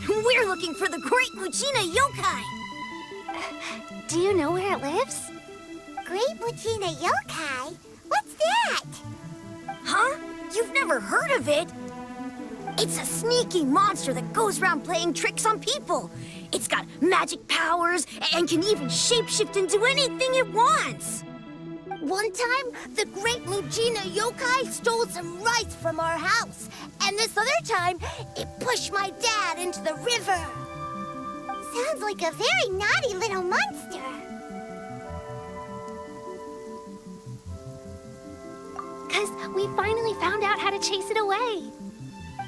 We're looking for the Great Mujina Yokai! Do you know where it lives? Great Mujina Yokai? What's that? Huh? You've never heard of it? It's a sneaky monster that goes around playing tricks on people. It's got magic powers and can even shapeshift into anything it wants. One time, the Great Mujina Yokai stole some rice from our house. And this other time, it pushed my dad into the river. Sounds like a very naughty little monster. Because we finally found out how to chase it away.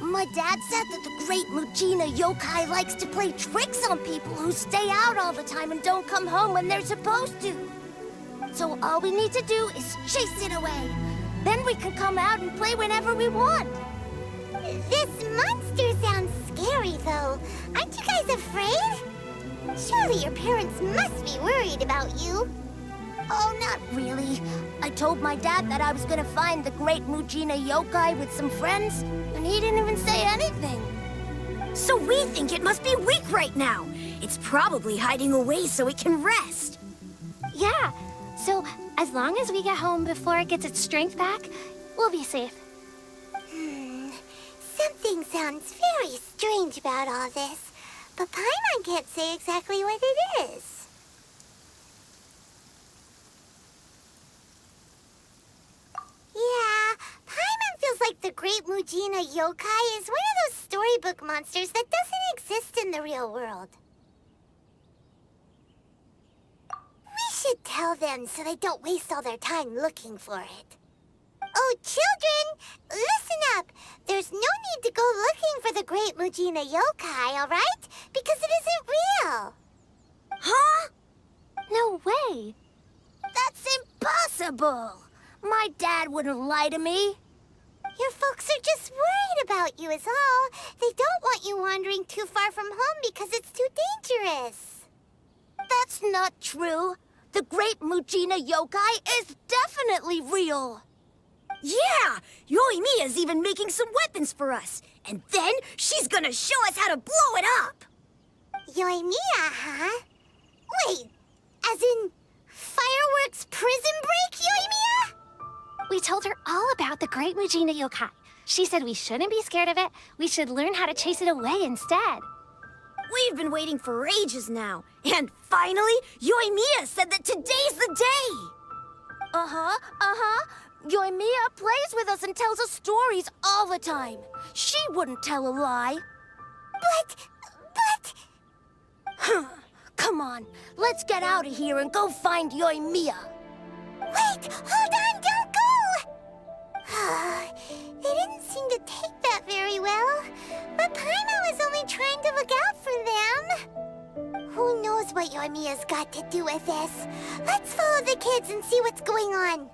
My dad said that the Great Mujina Yokai likes to play tricks on people who stay out all the time and don't come home when they're supposed to. So all we need to do is chase it away. Then we can come out and play whenever we want. This monster sounds scary, though. Aren't you guys afraid? Surely your parents must be worried about you. Oh, not really. I told my dad that I was gonna find the Great Mujina Yokai with some friends, and he didn't even say anything. So we think it must be weak right now. It's probably hiding away so it can rest. Yeah, so as long as we get home before it gets its strength back, we'll be safe. Something sounds very strange about all this, but Paimon can't say exactly what it is. Yeah, Paimon feels like the Great Mujina Yokai is one of those storybook monsters that doesn't exist in the real world. We should tell them so they don't waste all their time looking for it. Oh, children, listen up. There's no need to go looking for the Great Mujina Yokai, all right? Because it isn't real. Huh? No way. That's impossible. My dad wouldn't lie to me. Your folks are just worried about you is all. They don't want you wandering too far from home because it's too dangerous. That's not true. The Great Mujina Yokai is definitely real. Yeah! Yoimiya's even making some weapons for us. And then she's gonna show us how to blow it up! Yoimiya, huh? Wait, as in fireworks prison break, Yoimiya? We told her all about the Great Mujina Yokai. She said we shouldn't be scared of it. We should learn how to chase it away instead. We've been waiting for ages now. And finally, Yoimiya said that today's the day! Yoimiya plays with us and tells us stories all the time. She wouldn't tell a lie. But... Come on, let's get out of here and go find Yoimiya. Wait, hold on, don't go! They didn't seem to take that very well. But Paimon was only trying to look out for them. Who knows what Yoimiya's got to do with this? Let's follow the kids and see what's going on.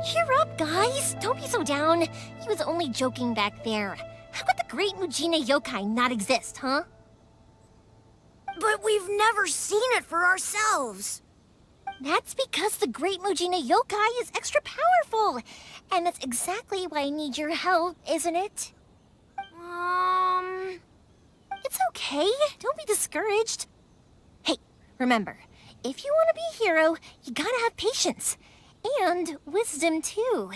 Cheer up, guys. Don't be so down. He was only joking back there. How could the Great Mujina Yokai not exist, huh? But we've never seen it for ourselves. That's because the Great Mujina Yokai is extra powerful. And that's exactly why I need your help, isn't it? It's okay. Don't be discouraged. Hey, remember, if you want to be a hero, you gotta have patience. And wisdom, too.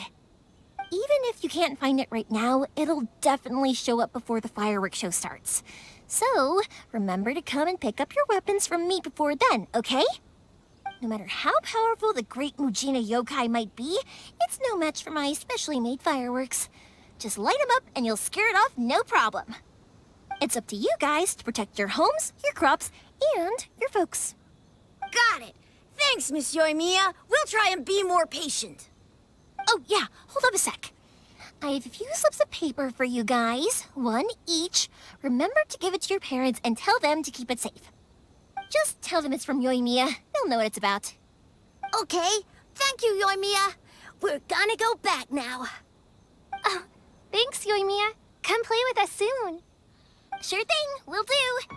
Even if you can't find it right now, it'll definitely show up before the fireworks show starts. So, remember to come and pick up your weapons from me before then, okay? No matter how powerful the Great Mujina Yokai might be, it's no match for my specially made fireworks. Just light them up and you'll scare it off no problem. It's up to you guys to protect your homes, your crops, and your folks. Got it. Thanks, Miss Yoimiya. We'll try and be more patient. Oh, yeah, hold up a sec. I have a few slips of paper for you guys, one each. Remember to give it to your parents and tell them to keep it safe. Just tell them it's from Yoimiya. They'll know what it's about. Okay, thank you, Yoimiya. We're gonna go back now. Oh, thanks, Yoimiya. Come play with us soon. Sure thing, will do.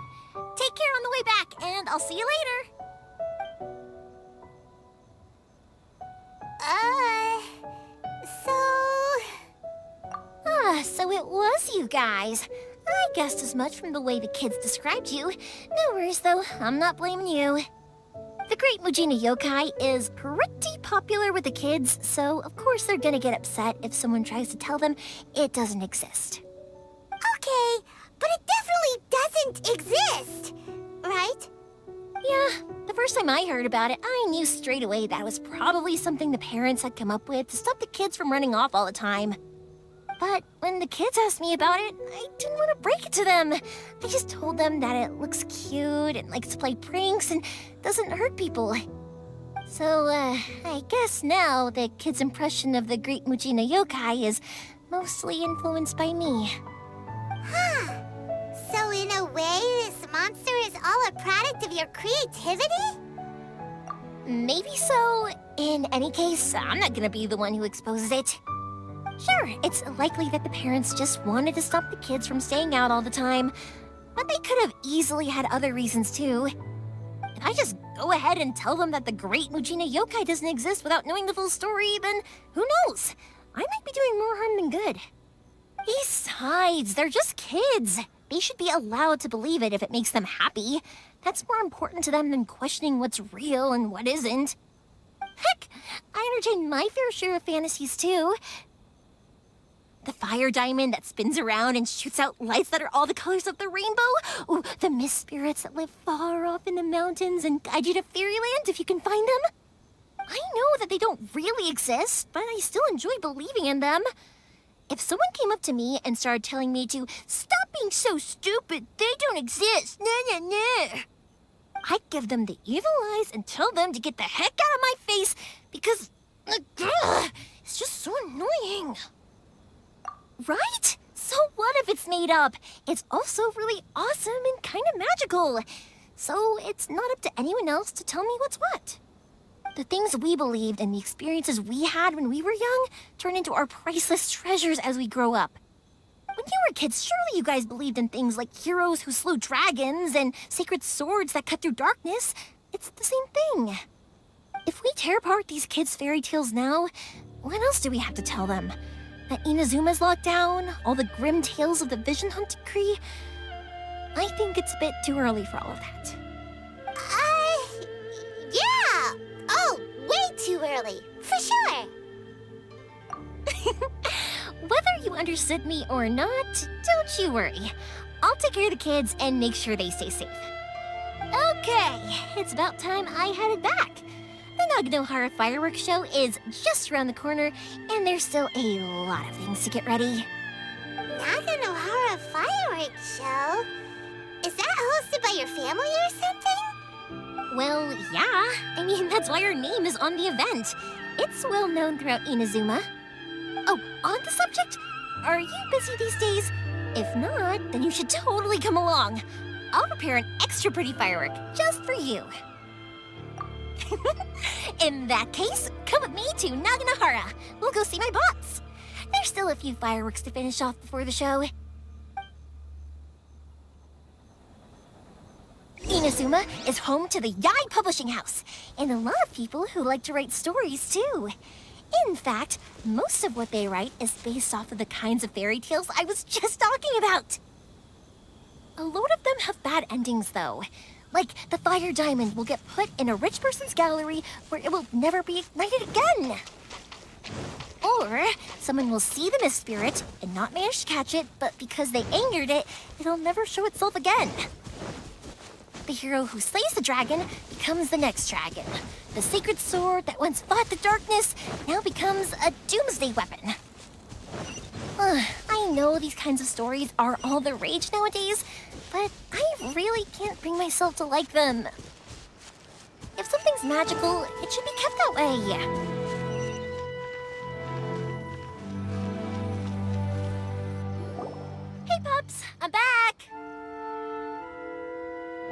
Take care on the way back, and I'll see you later. So it was you guys. I guessed as much from the way the kids described you. No worries, though. I'm not blaming you. The Great Mujina Yokai is pretty popular with the kids, so of course they're gonna get upset if someone tries to tell them it doesn't exist. Okay, but it definitely doesn't exist, right? Yeah, the first time I heard about it, I knew straight away that was probably something the parents had come up with to stop the kids from running off all the time. But when the kids asked me about it, I didn't want to break it to them. I just told them that it looks cute and likes to play pranks and doesn't hurt people. So, I guess now the kids' impression of the Great Mujina Yokai is mostly influenced by me. Huh. So in a way, this monster is all a product of your creativity? Maybe so. In any case, I'm not gonna be the one who exposes it. Sure, it's likely that the parents just wanted to stop the kids from staying out all the time, but they could have easily had other reasons too. If I just go ahead and tell them that the Great Mujina Yokai doesn't exist without knowing the full story, then who knows? I might be doing more harm than good. Besides, they're just kids. They should be allowed to believe it if it makes them happy. That's more important to them than questioning what's real and what isn't. Heck, I entertain my fair share of fantasies too. The fire diamond that spins around and shoots out lights that are all the colors of the rainbow. Ooh, the mist spirits that live far off in the mountains and guide you to fairyland if you can find them. I know that they don't really exist, but I still enjoy believing in them. If someone came up to me and started telling me to stop being so stupid, they don't exist, I'd give them the evil eyes and tell them to get the heck out of my face because it's just so annoying. Right? So what if it's made up? It's also really awesome and kind of magical. So it's not up to anyone else to tell me what's what. The things we believed and the experiences we had when we were young turn into our priceless treasures as we grow up. When you were kids, surely you guys believed in things like heroes who slew dragons and sacred swords that cut through darkness. It's the same thing. If we tear apart these kids' fairy tales now, what else do we have to tell them? That Inazuma's locked down, all the grim tales of the Vision Hunt decree? I think it's a bit too early for all of that. Yeah! Oh, way too early, for sure. Whether you understood me or not, don't you worry. I'll take care of the kids and make sure they stay safe. Okay, it's about time I headed back. The Naganohara fireworks show is just around the corner, and there's still a lot of things to get ready. Naganohara fireworks show? Is that hosted by your family or something? Well, yeah. I mean, that's why our name is on the event. It's well known throughout Inazuma. Oh, on the subject, are you busy these days? If not, then you should totally come along. I'll prepare an extra pretty firework just for you. In that case, come with me to Naganohara. We'll go see my bots. There's still a few fireworks to finish off before the show. Inazuma is home to the Yai Publishing House, and a lot of people who like to write stories too. In fact, most of what they write is based off of the kinds of fairy tales I was just talking about. A load of them have bad endings though. Like, the fire diamond will get put in a rich person's gallery where it will never be ignited again. Or, someone will see the mist spirit and not manage to catch it, but because they angered it, it'll never show itself again. The hero who slays the dragon becomes the next dragon. The sacred sword that once fought the darkness now becomes a doomsday weapon. I know these kinds of stories are all the rage nowadays, but I really can't bring myself to like them. If something's magical, it should be kept that way. Hey, Pops, I'm back.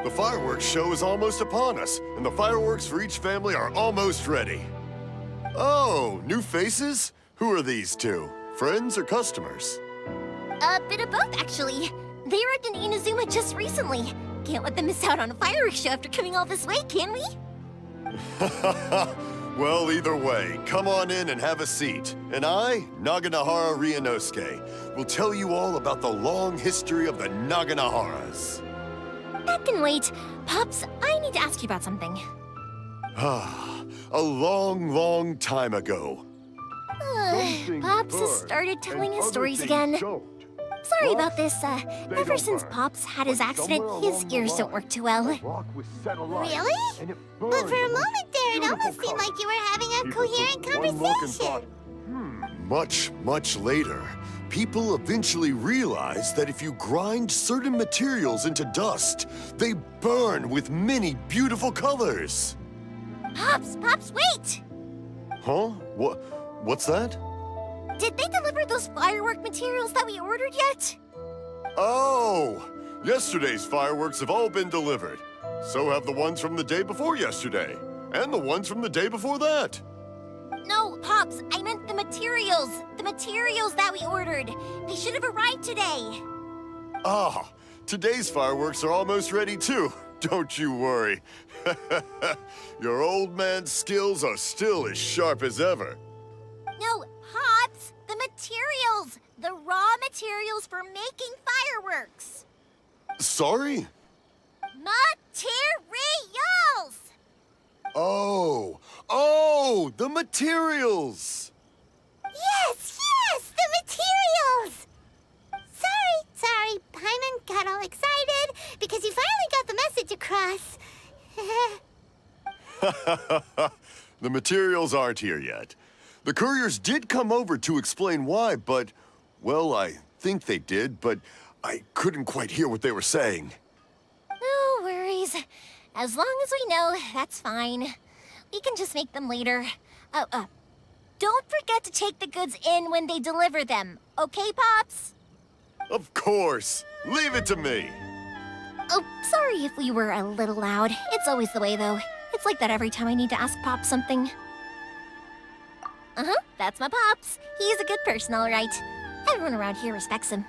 The fireworks show is almost upon us, and the fireworks for each family are almost ready. Oh, new faces? Who are these two? Friends or customers? A bit of both, actually. They arrived in Inazuma just recently. Can't let them miss out on a fireworks show after coming all this way, can we? Well, either way, come on in and have a seat. And I, Naganahara Ryunosuke, will tell you all about the long history of the Naganaharas. That can wait. Pops, I need to ask you about something. A long, long time ago. Pops has started telling his stories again. Sorry about this. Ever since Pops had his accident, his ears don't work too well. Really? But for a moment there, it almost seemed like you were having a coherent conversation. Much, much later, people eventually realized that if you grind certain materials into dust, they burn with many beautiful colors. Pops, wait! Huh? What's that? Did they deliver those firework materials that we ordered yet? Oh! Yesterday's fireworks have all been delivered. So have the ones from the day before yesterday. And the ones from the day before that. No, Pops, I meant the materials. The materials that we ordered. They should have arrived today. Ah, today's fireworks are almost ready too. Don't you worry. Your old man's skills are still as sharp as ever. No, Pops, the materials. The raw materials for making fireworks. Sorry? Materials! Oh, the materials! Yes, the materials! Sorry, Paimon got all excited because you finally got the message across. The materials aren't here yet. The couriers did come over to explain why, but, well, I think they did, but I couldn't quite hear what they were saying. No worries. As long as we know, that's fine. We can just make them later. Don't forget to take the goods in when they deliver them. Okay, Pops? Of course. Leave it to me. Oh, sorry if we were a little loud. It's always the way, though. It's like that every time I need to ask Pops something. That's my Pops. He's a good person, all right. Everyone around here respects him.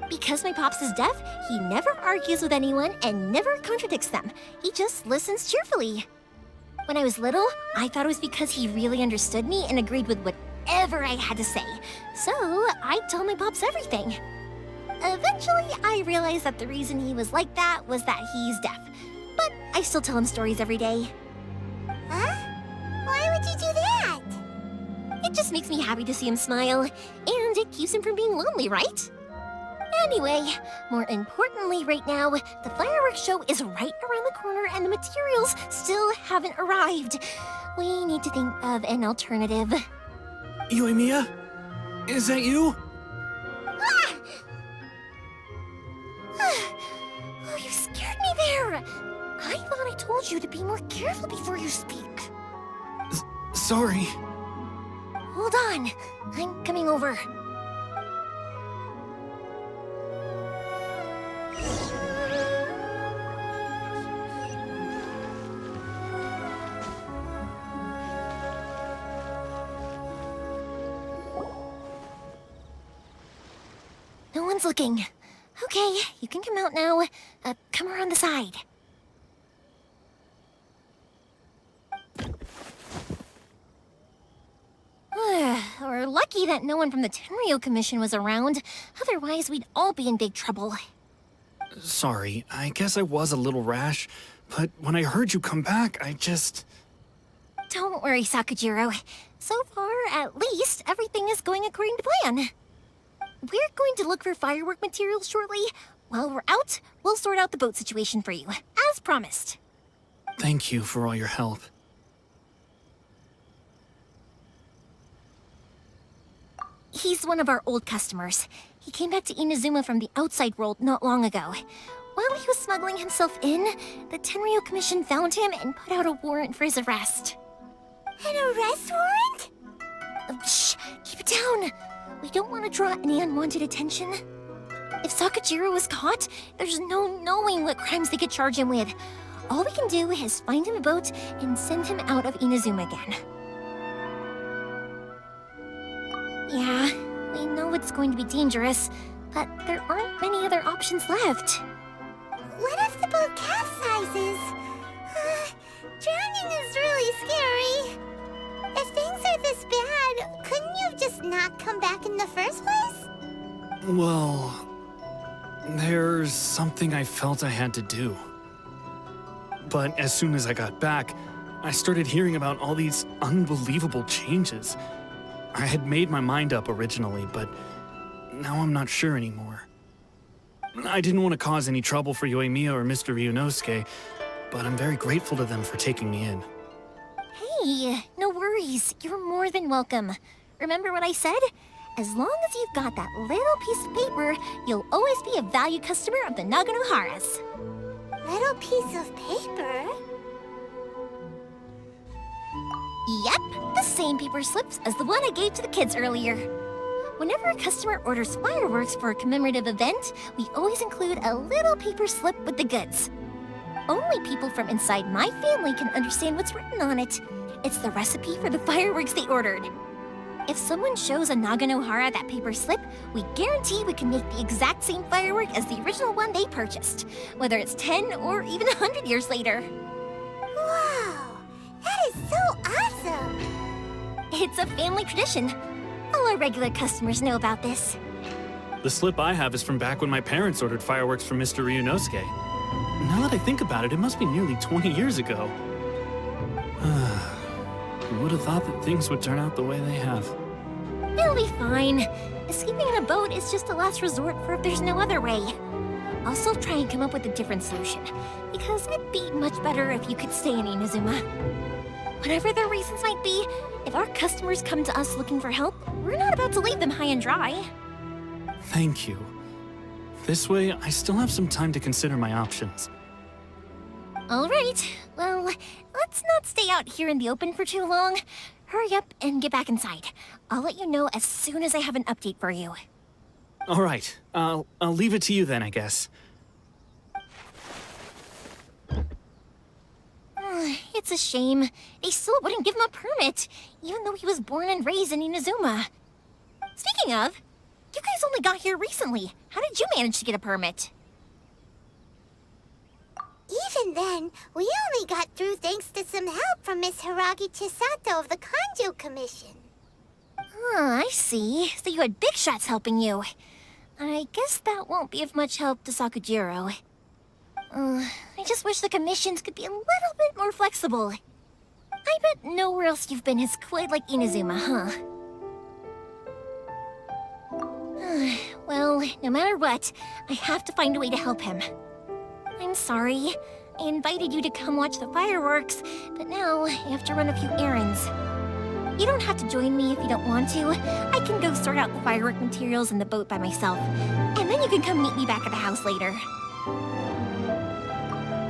Because my Pops is deaf, he never argues with anyone and never contradicts them. He just listens cheerfully. When I was little, I thought it was because he really understood me and agreed with whatever I had to say. So, I'd tell my Pops everything. Eventually, I realized that the reason he was like that was that he's deaf. But I still tell him stories every day. Huh? Why would you do that? It just makes me happy to see him smile, and it keeps him from being lonely, right? Anyway, more importantly right now, the fireworks show is right around the corner and the materials still haven't arrived. We need to think of an alternative. Yoimiya? Is that you? Oh, you scared me there! I thought I told you to be more careful before you speak. Sorry. Hold on, I'm coming over. No one's looking. Okay, you can come out now. Come around the side. We're lucky that no one from the Tenryo Commission was around. Otherwise, we'd all be in big trouble. Sorry, I guess I was a little rash, but when I heard you come back, I just... Don't worry, Sakujiro. So far, at least, everything is going according to plan. We're going to look for firework materials shortly. While we're out, we'll sort out the boat situation for you, as promised. Thank you for all your help. He's one of our old customers. He came back to Inazuma from the outside world not long ago. While he was smuggling himself in, the Tenryo Commission found him and put out a warrant for his arrest. An arrest warrant? Shh! Keep it down! We don't want to draw any unwanted attention. If Sakajiro was caught, there's no knowing what crimes they could charge him with. All we can do is find him a boat and send him out of Inazuma again. Yeah, we know it's going to be dangerous, but there aren't many other options left. What if the boat capsizes? Drowning is really scary. If things are this bad, couldn't you have just not come back in the first place? Well, there's something I felt I had to do. But as soon as I got back, I started hearing about all these unbelievable changes. I had made my mind up originally, but now I'm not sure anymore. I didn't want to cause any trouble for Yoimiya or Mr. Ryunosuke, but I'm very grateful to them for taking me in. Hey, no worries. You're more than welcome. Remember what I said? As long as you've got that little piece of paper, you'll always be a valued customer of the Naganoharas. Little piece of paper? Yep, the same paper slips as the one I gave to the kids earlier. Whenever a customer orders fireworks for a commemorative event, we always include a little paper slip with the goods. Only people from inside my family can understand what's written on it. It's the recipe for the fireworks they ordered. If someone shows a Naganohara that paper slip, we guarantee we can make the exact same firework as the original one they purchased, whether it's 10 or even 100 years later. Wow, that is so awesome! It's a family tradition. All our regular customers know about this. The slip I have is from back when my parents ordered fireworks from Mr. Ryunosuke. Now that I think about it, it must be nearly 20 years ago. Who would have thought that things would turn out the way they have? It'll be fine. Escaping in a boat is just a last resort for if there's no other way. I'll still try and come up with a different solution, because it'd be much better if you could stay in Inazuma. Whatever their reasons might be, if our customers come to us looking for help, we're not about to leave them high and dry. Thank you. This way, I still have some time to consider my options. All right, well, let's not stay out here in the open for too long. Hurry up and get back inside. I'll let you know as soon as I have an update for you. All right, I'll leave it to you then, I guess. It's a shame. They still wouldn't give him a permit, even though he was born and raised in Inazuma. Speaking of, you guys only got here recently. How did you manage to get a permit? Even then, we only got through thanks to some help from Miss Hiragi Chisato of the Kanjo Commission. I see. So you had big shots helping you. I guess that won't be of much help to Sakujiro. I just wish the commissions could be a little bit more flexible. I bet nowhere else you've been is quite like Inazuma, huh? Well, no matter what, I have to find a way to help him. I'm sorry. I invited you to come watch the fireworks, but now I have to run a few errands. You don't have to join me if you don't want to. I can go sort out the firework materials in the boat by myself, and then you can come meet me back at the house later.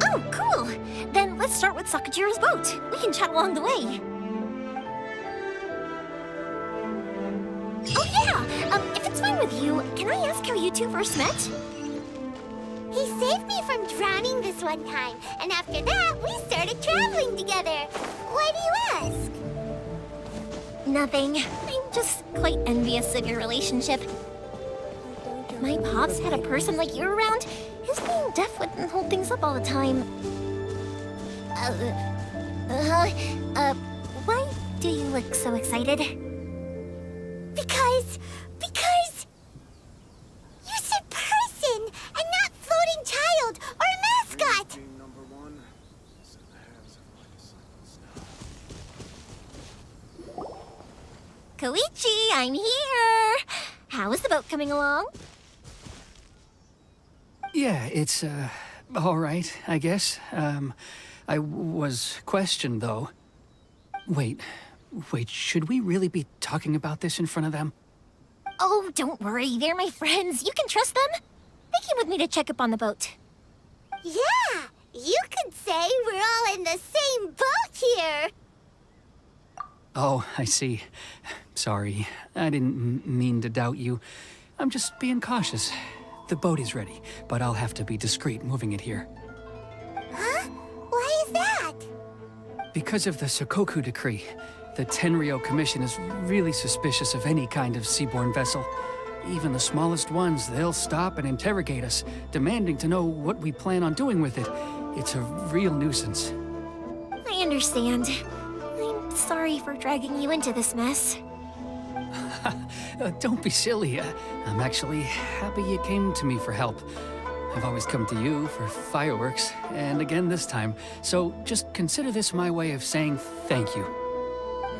Oh, cool! Then let's start with Sakujiro's boat. We can chat along the way. Oh yeah! If it's fine with you, can I ask how you two first met? He saved me from drowning this one time, and after that, we started traveling together. Why do you ask? Nothing. I'm just quite envious of your relationship. If my pops had a person like you around, his being deaf wouldn't hold things up all the time. Why do you look so excited? Because you said person and not floating child or mascot. Koichi, I'm here! How is the boat coming along? Yeah, it's, all right, I guess. I was questioned, though. Wait, should we really be talking about this in front of them? Oh, don't worry, they're my friends. You can trust them. They came with me to check up on the boat. Yeah, you could say we're all in the same boat here. Oh, I see. Sorry, I didn't mean to doubt you. I'm just being cautious. The boat is ready, but I'll have to be discreet moving it here. Huh? Why is that? Because of the Sokoku Decree, the Tenryo Commission is really suspicious of any kind of seaborne vessel. Even the smallest ones, they'll stop and interrogate us, demanding to know what we plan on doing with it. It's a real nuisance. I understand. I'm sorry for dragging you into this mess. Don't be silly. I'm actually happy you came to me for help. I've always come to you for fireworks, and again this time. So just consider this my way of saying thank you.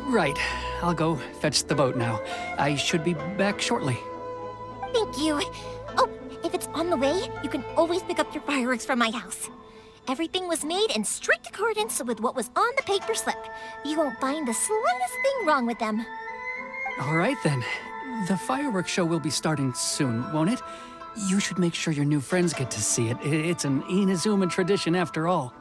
Right, I'll go fetch the boat now. I should be back shortly. Thank you. Oh, if it's on the way, you can always pick up your fireworks from my house. Everything was made in strict accordance with what was on the paper slip. You won't find the slightest thing wrong with them. All right then. The fireworks show will be starting soon, won't it? You should make sure your new friends get to see it. It's an Inazuma tradition after all.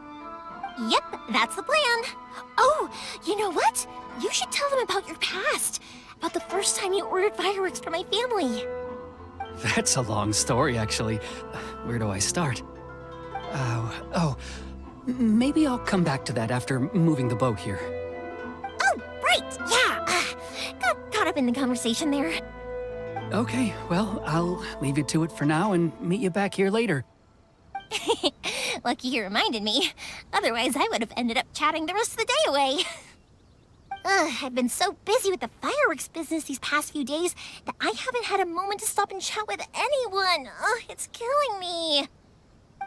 Yep, that's the plan. Oh, you know what? You should tell them about your past. About the first time you ordered fireworks for my family. That's a long story, actually. Where do I start? Maybe I'll come back to that after moving the boat here. Oh, right, yeah. Got caught up in the conversation there. Okay, well, I'll leave you to it for now and meet you back here later. Lucky you reminded me. Otherwise, I would have ended up chatting the rest of the day away. I've been so busy with the fireworks business these past few days that I haven't had a moment to stop and chat with anyone. It's killing me.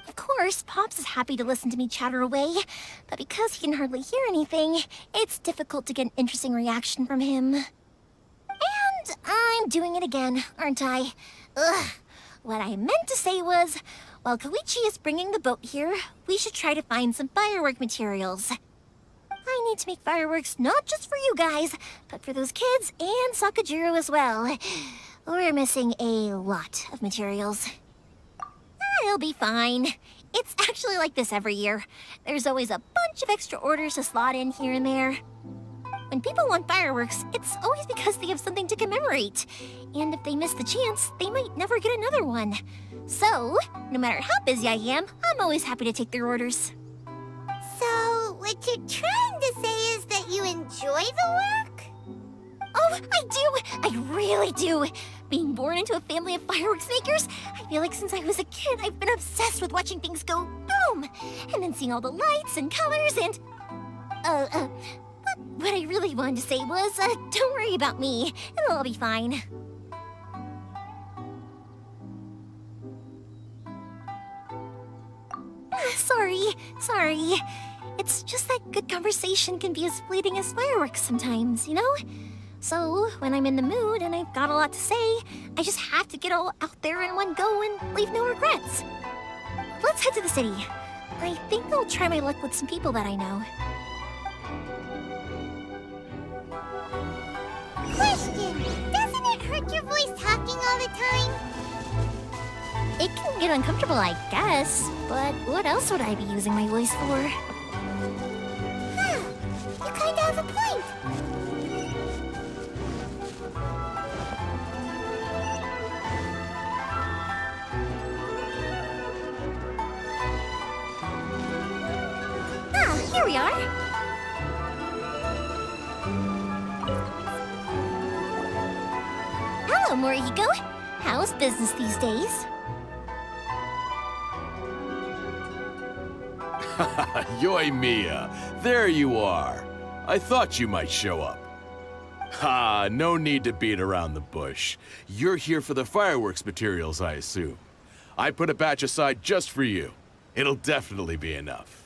Of course, Pops is happy to listen to me chatter away, but because he can hardly hear anything, it's difficult to get an interesting reaction from him. And I'm doing it again, aren't I? What I meant to say was, while Koichi is bringing the boat here, we should try to find some firework materials. I need to make fireworks not just for you guys, but for those kids and Sakajiro as well. We're missing a lot of materials. It'll be fine. It's actually like this every year. There's always a bunch of extra orders to slot in here and there. When people want fireworks, it's always because they have something to commemorate. And if they miss the chance, they might never get another one. So, no matter how busy I am, I'm always happy to take their orders. So, what you're trying to say is that you enjoy the work? Oh, I do! I really do! Being born into a family of fireworks makers, I feel like since I was a kid, I've been obsessed with watching things go boom! And then seeing all the lights and colors and... But what I really wanted to say was, don't worry about me. It'll all be fine. Sorry. It's just that good conversation can be as fleeting as fireworks sometimes, you know? So, when I'm in the mood and I've got a lot to say, I just have to get all out there in one go and leave no regrets. Let's head to the city. I think I'll try my luck with some people that I know. Question! Doesn't it hurt your voice talking all the time? It can get uncomfortable, I guess, but what else would I be using my voice for? Huh. You kinda have a point. Here we are. Hello, Morihiko. How's business these days? Yoi Mia, there you are. I thought you might show up. Ha, no need to beat around the bush. You're here for the fireworks materials, I assume. I put a batch aside just for you. It'll definitely be enough.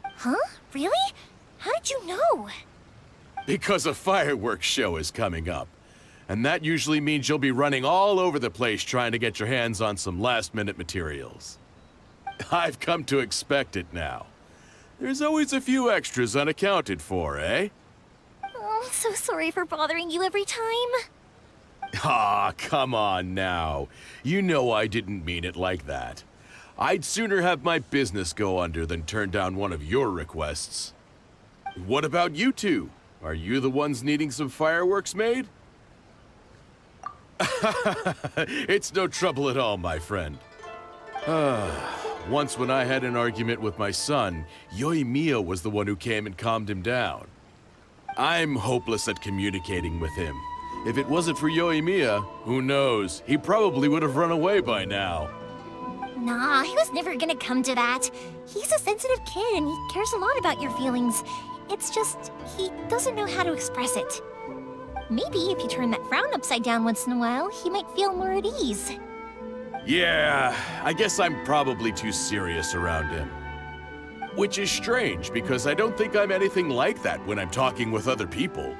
Huh? Really? How did you know? Because a fireworks show is coming up. And that usually means you'll be running all over the place trying to get your hands on some last-minute materials. I've come to expect it now. There's always a few extras unaccounted for, eh? Oh, I'm so sorry for bothering you every time. Ah, come on now. You know I didn't mean it like that. I'd sooner have my business go under than turn down one of your requests. What about you two? Are you the ones needing some fireworks made? It's no trouble at all, my friend. Once when I had an argument with my son, Yoimiya was the one who came and calmed him down. I'm hopeless at communicating with him. If it wasn't for Yoimiya, who knows? He probably would have run away by now. Nah, he was never gonna come to that. He's a sensitive kid and he cares a lot about your feelings. It's just, he doesn't know how to express it. Maybe if you turn that frown upside down once in a while, he might feel more at ease. Yeah, I guess I'm probably too serious around him. Which is strange, because I don't think I'm anything like that when I'm talking with other people.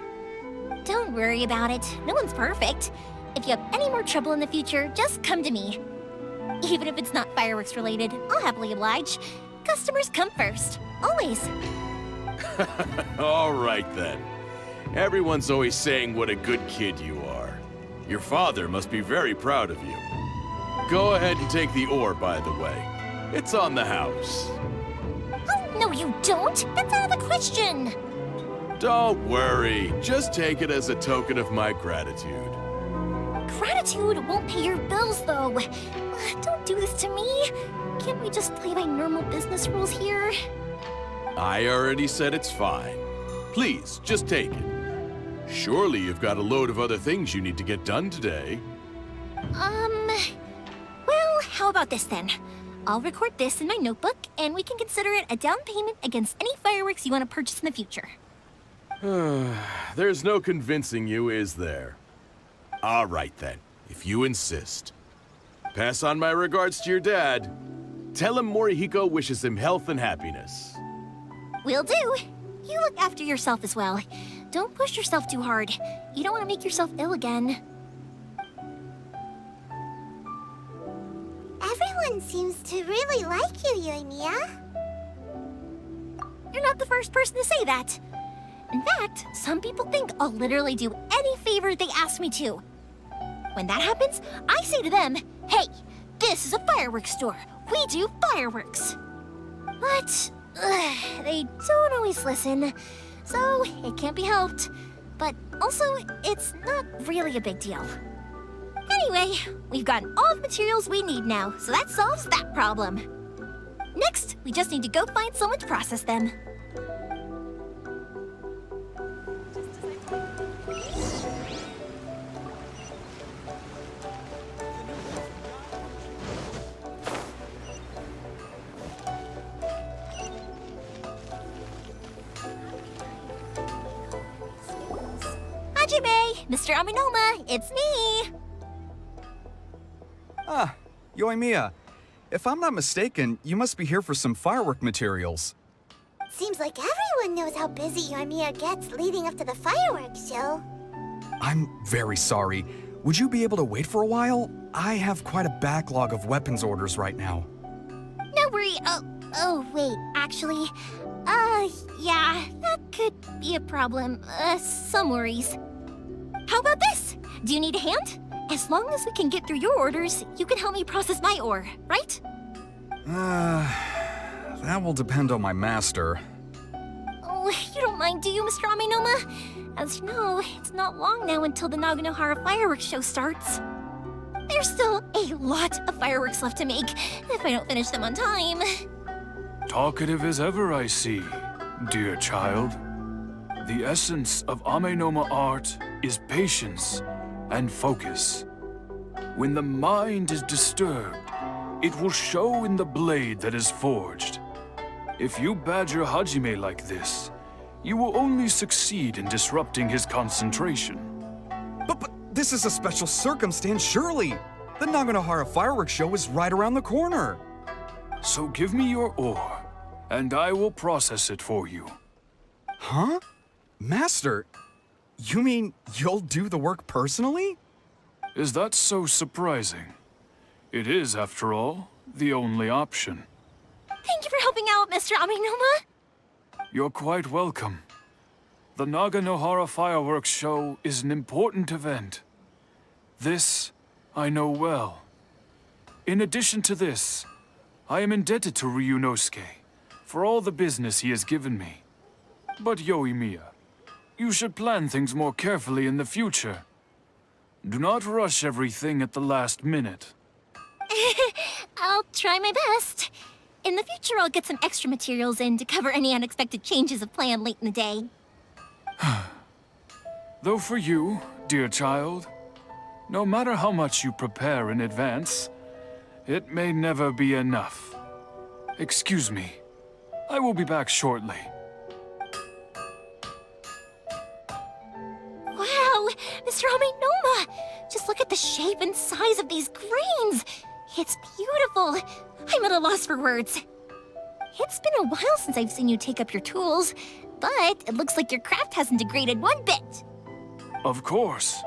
Don't worry about it. No one's perfect. If you have any more trouble in the future, just come to me. Even if it's not fireworks related, I'll happily oblige. Customers come first. Always. All right then. Everyone's always saying what a good kid you are. Your father must be very proud of you. Go ahead and take the ore, by the way. It's on the house. Oh, no you don't! That's out of the question! Don't worry. Just take it as a token of my gratitude. Gratitude won't pay your bills, though. Don't do this to me. Can't we just play by normal business rules here? I already said it's fine. Please, just take it. Surely you've got a load of other things you need to get done today. Well, how about this then? I'll record this in my notebook, and we can consider it a down payment against any fireworks you want to purchase in the future. There's no convincing you, is there? All right then, if you insist. Pass on my regards to your dad. Tell him Morihiko wishes him health and happiness. Will do. You look after yourself as well. Don't push yourself too hard. You don't want to make yourself ill again. Everyone seems to really like you, Yoimiya. You're not the first person to say that. In fact, some people think I'll literally do any favor they ask me to. When that happens, I say to them, hey, this is a fireworks store. We do fireworks. But they don't always listen, so it can't be helped. But also, it's not really a big deal. Anyway, we've gotten all the materials we need now, so that solves that problem. Next, we just need to go find someone to process them. Hajime! Mr. Aminoma, it's me! Ah, Yoimiya. If I'm not mistaken, you must be here for some firework materials. Seems like everyone knows how busy Yoimiya gets leading up to the fireworks show. I'm very sorry. Would you be able to wait for a while? I have quite a backlog of weapons orders right now. No worry. Oh, wait, actually. Yeah, that could be a problem. Some worries. How about this? Do you need a hand? As long as we can get through your orders, you can help me process my ore, right? That will depend on my master. Oh, you don't mind, do you, Mr. Aminoma? As you know, it's not long now until the Naganohara fireworks show starts. There's still a lot of fireworks left to make, if I don't finish them on time. Talkative as ever, I see, dear child. The essence of Amenoma art is patience and focus. When the mind is disturbed, it will show in the blade that is forged. If you badger Hajime like this, you will only succeed in disrupting his concentration. But this is a special circumstance, surely. The Naganohara fireworks show is right around the corner. So give me your ore, and I will process it for you. Huh? Master, you mean you'll do the work personally? Is that so surprising? It is, after all, the only option. Thank you for helping out, Mr. Aminoma. You're quite welcome. The Naganohara fireworks show is an important event. This I know well. In addition to this, I am indebted to Ryunosuke for all the business he has given me. But Yoimiya, you should plan things more carefully in the future. Do not rush everything at the last minute. I'll try my best. In the future, I'll get some extra materials in to cover any unexpected changes of plan late in the day. Though for you, dear child, no matter how much you prepare in advance, it may never be enough. Excuse me. I will be back shortly. Wow, Mr. Amenoma! Just look at the shape and size of these grains! It's beautiful! I'm at a loss for words. It's been a while since I've seen you take up your tools, but it looks like your craft hasn't degraded one bit. Of course.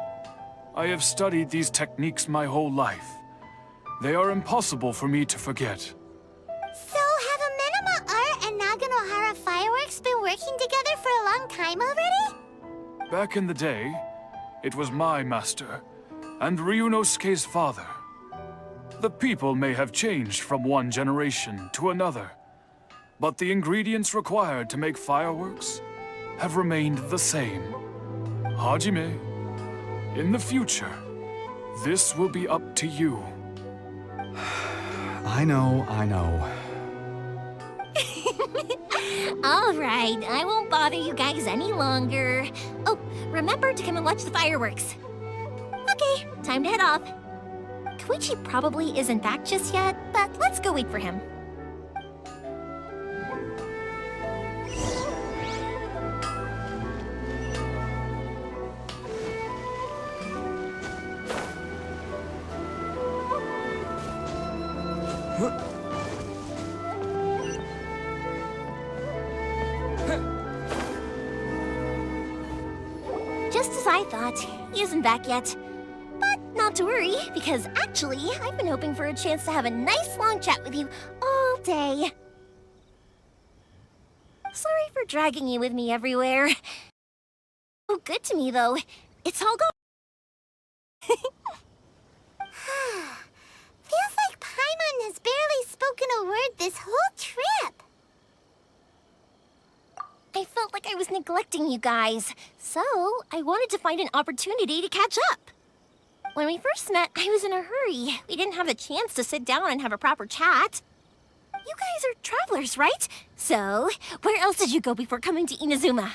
I have studied these techniques my whole life. They are impossible for me to forget. So, have Amenoma Art and Naganohara Fireworks been working together for a long time already? Back in the day, it was my master, and Ryunosuke's father. The people may have changed from one generation to another, but the ingredients required to make fireworks have remained the same. Hajime, in the future, this will be up to you. I know. All right, I won't bother you guys any longer. Oh, remember to come and watch the fireworks. Okay, time to head off. Koichi probably isn't back just yet, but let's go wait for him. Just as I thought, he isn't back yet. But not to worry, because actually, I've been hoping for a chance to have a nice long chat with you all day. Sorry for dragging you with me everywhere. Oh, good to me, though. It's all gone. Feels like Paimon has barely spoken a word this whole trip. I felt like I was neglecting you guys, so I wanted to find an opportunity to catch up. When we first met, I was in a hurry. We didn't have the chance to sit down and have a proper chat. You guys are travelers, right? So, where else did you go before coming to Inazuma?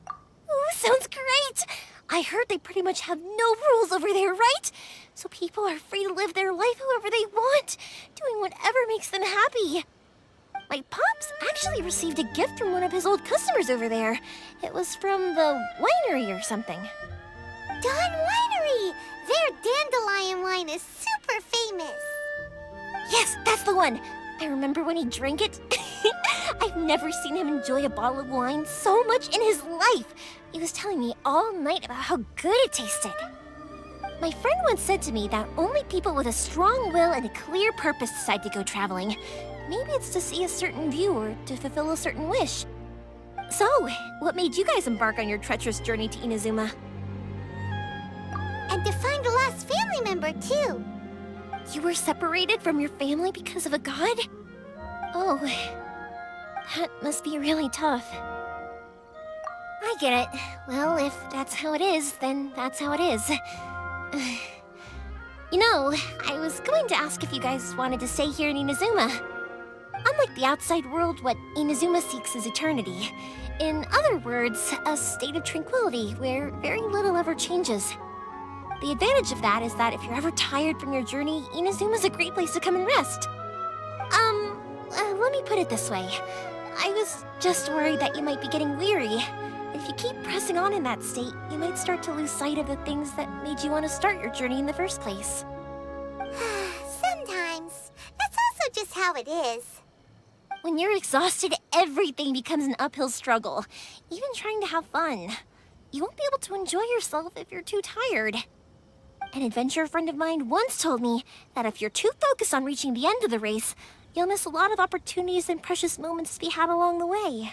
Ooh, sounds great! I heard they pretty much have no rules over there, right? So people are free to live their life however they want, doing whatever makes them happy. My pops actually received a gift from one of his old customers over there. It was from the winery or something. Dawn Winery! Their dandelion wine is super famous. Yes, that's the one. I remember when he drank it. I've never seen him enjoy a bottle of wine so much in his life. He was telling me all night about how good it tasted. My friend once said to me that only people with a strong will and a clear purpose decide to go traveling. Maybe it's to see a certain view or to fulfill a certain wish. So, what made you guys embark on your treacherous journey to Inazuma? And to find a lost family member, too. You were separated from your family because of a god? Oh, that must be really tough. I get it. Well, if that's how it is, then that's how it is. You know, I was going to ask if you guys wanted to stay here in Inazuma. Unlike the outside world, what Inazuma seeks is eternity. In other words, a state of tranquility where very little ever changes. The advantage of that is that if you're ever tired from your journey, Inazuma's a great place to come and rest. Let me put it this way. I was just worried that you might be getting weary. If you keep pressing on in that state, you might start to lose sight of the things that made you want to start your journey in the first place. Sometimes. That's also just how it is. When you're exhausted, everything becomes an uphill struggle. Even trying to have fun. You won't be able to enjoy yourself if you're too tired. An adventurer friend of mine once told me that if you're too focused on reaching the end of the race, you'll miss a lot of opportunities and precious moments to be had along the way.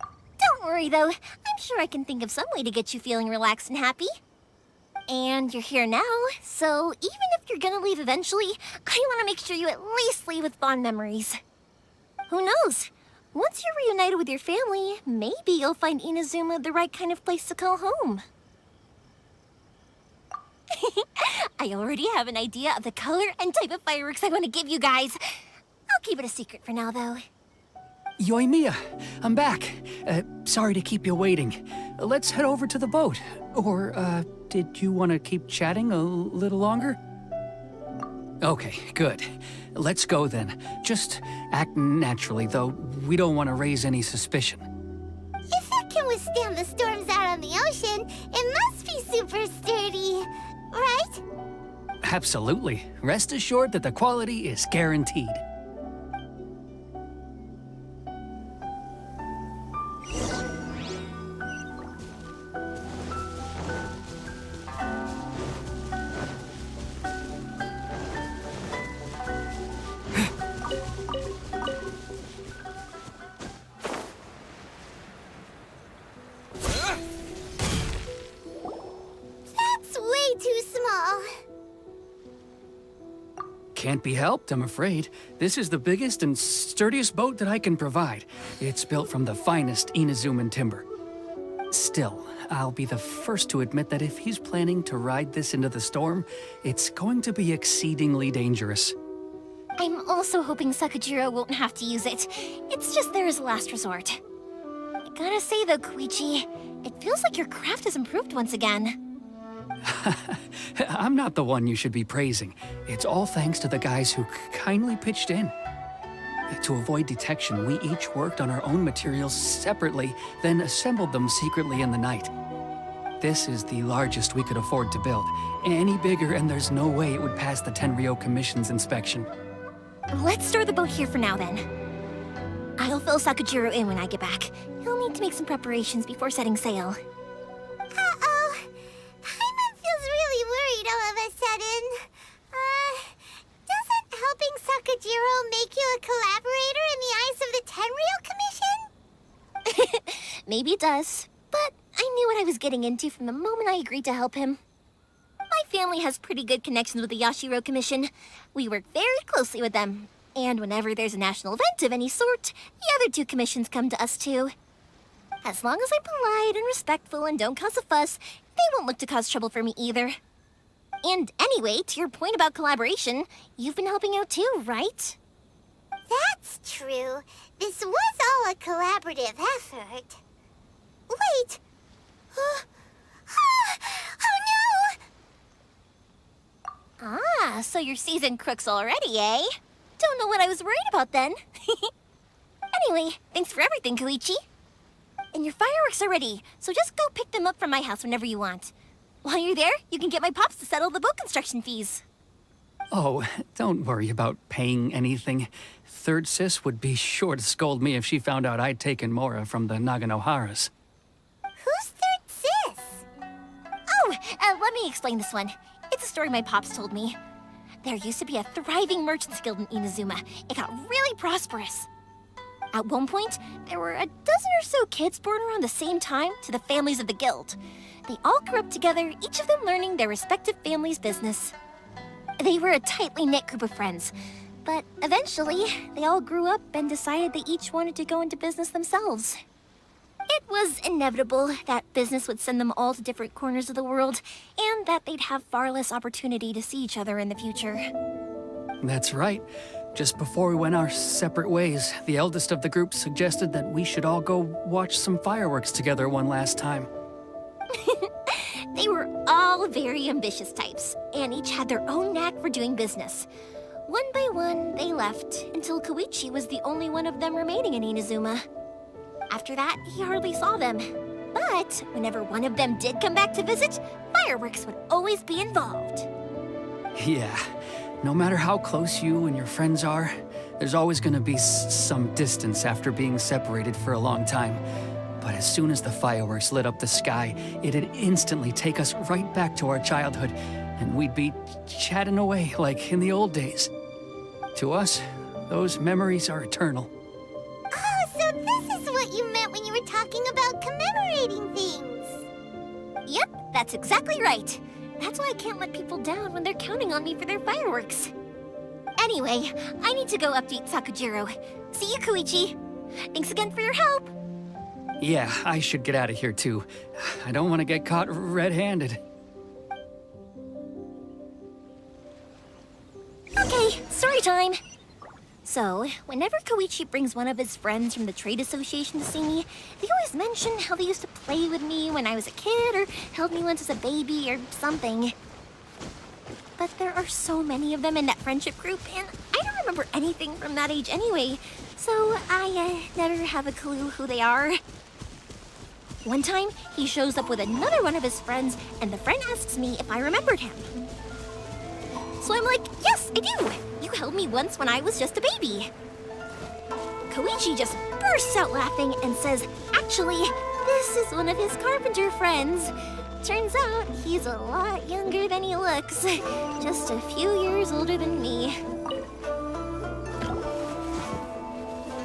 Don't worry, though. I'm sure I can think of some way to get you feeling relaxed and happy. And you're here now, so even if you're gonna leave eventually, I want to make sure you at least leave with fond memories. Who knows? Once you're reunited with your family, maybe you'll find Inazuma the right kind of place to call home. I already have an idea of the color and type of fireworks I want to give you guys. I'll keep it a secret for now, though. Yoimiya, I'm back. Sorry to keep you waiting. Let's head over to the boat. Or, did you want to keep chatting a little longer? Okay, good. Let's go then. Just act naturally, though. We don't want to raise any suspicion. If it can withstand the storms out on the ocean, it must be super sturdy, right? Absolutely. Rest assured that the quality is guaranteed. That's way too small. Can't be helped, I'm afraid. This is the biggest and sturdiest boat that I can provide. It's built from the finest Inazuman timber. Still, I'll be the first to admit that if he's planning to ride this into the storm, it's going to be exceedingly dangerous. I'm also hoping Sakajiro won't have to use it. It's just there as a last resort. I gotta say though, Koichi, it feels like your craft has improved once again. I'm not the one you should be praising. It's all thanks to the guys who kindly pitched in. To avoid detection, we each worked on our own materials separately, then assembled them secretly in the night. This is the largest we could afford to build. Any bigger and there's no way it would pass the Tenryou Commission's inspection. Let's store the boat here for now then. I'll fill Sakajiro in when I get back. He'll need to make some preparations before setting sail. Uh-oh. Paimon feels really worried all of a sudden. Doesn't helping Sakajiro make you a collaborator in the eyes of the Tenryou Commission? Maybe it does, but I knew what I was getting into from the moment I agreed to help him. My family has pretty good connections with the Yashiro Commission. We work very closely with them. And whenever there's a national event of any sort, the other two commissions come to us too. As long as I'm polite and respectful and don't cause a fuss, they won't look to cause trouble for me either. And anyway, to your point about collaboration, you've been helping out too, right? That's true. This was all a collaborative effort. Wait! Oh no! Ah, so you're seasoned crooks already, eh? Don't know what I was worried about then. Anyway, thanks for everything, Koichi. And your fireworks are ready, so just go pick them up from my house whenever you want. While you're there, you can get my pops to settle the boat construction fees. Oh, don't worry about paying anything. Third Sis would be sure to scold me if she found out I'd taken Mora from the Naganoharas. Who's Third Sis? Oh, let me explain this one. It's a story my pops told me. There used to be a thriving merchants guild in Inazuma. It got really prosperous. At one point, there were a dozen or so kids born around the same time to the families of the guild. They all grew up together, each of them learning their respective family's business. They were a tightly knit group of friends, but eventually, they all grew up and decided they each wanted to go into business themselves. It was inevitable that business would send them all to different corners of the world, and that they'd have far less opportunity to see each other in the future. That's right. Just before we went our separate ways, the eldest of the group suggested that we should all go watch some fireworks together one last time. They were all very ambitious types, and each had their own knack for doing business. One by one, they left, until Koichi was the only one of them remaining in Inazuma. After that, he hardly saw them. But whenever one of them did come back to visit, fireworks would always be involved. Yeah, no matter how close you and your friends are, there's always gonna be some distance after being separated for a long time. But as soon as the fireworks lit up the sky, it'd instantly take us right back to our childhood, and we'd be chatting away like in the old days. To us, those memories are eternal. Oh, so this is what you meant when you were talking about commemorating things. Yep, that's exactly right. That's why I can't let people down when they're counting on me for their fireworks. Anyway, I need to go update Sakujiro. See you, Koichi. Thanks again for your help. Yeah, I should get out of here too. I don't want to get caught red-handed. Okay, story time. So, whenever Koichi brings one of his friends from the trade association to see me, they always mention how they used to play with me when I was a kid or held me once as a baby or something. But there are so many of them in that friendship group, and I don't remember anything from that age anyway, so I never have a clue who they are. One time, he shows up with another one of his friends, and the friend asks me if I remembered him. So I'm like, yes, I do! You held me once when I was just a baby. Koichi just bursts out laughing and says, actually, this is one of his carpenter friends. Turns out he's a lot younger than he looks. Just a few years older than me.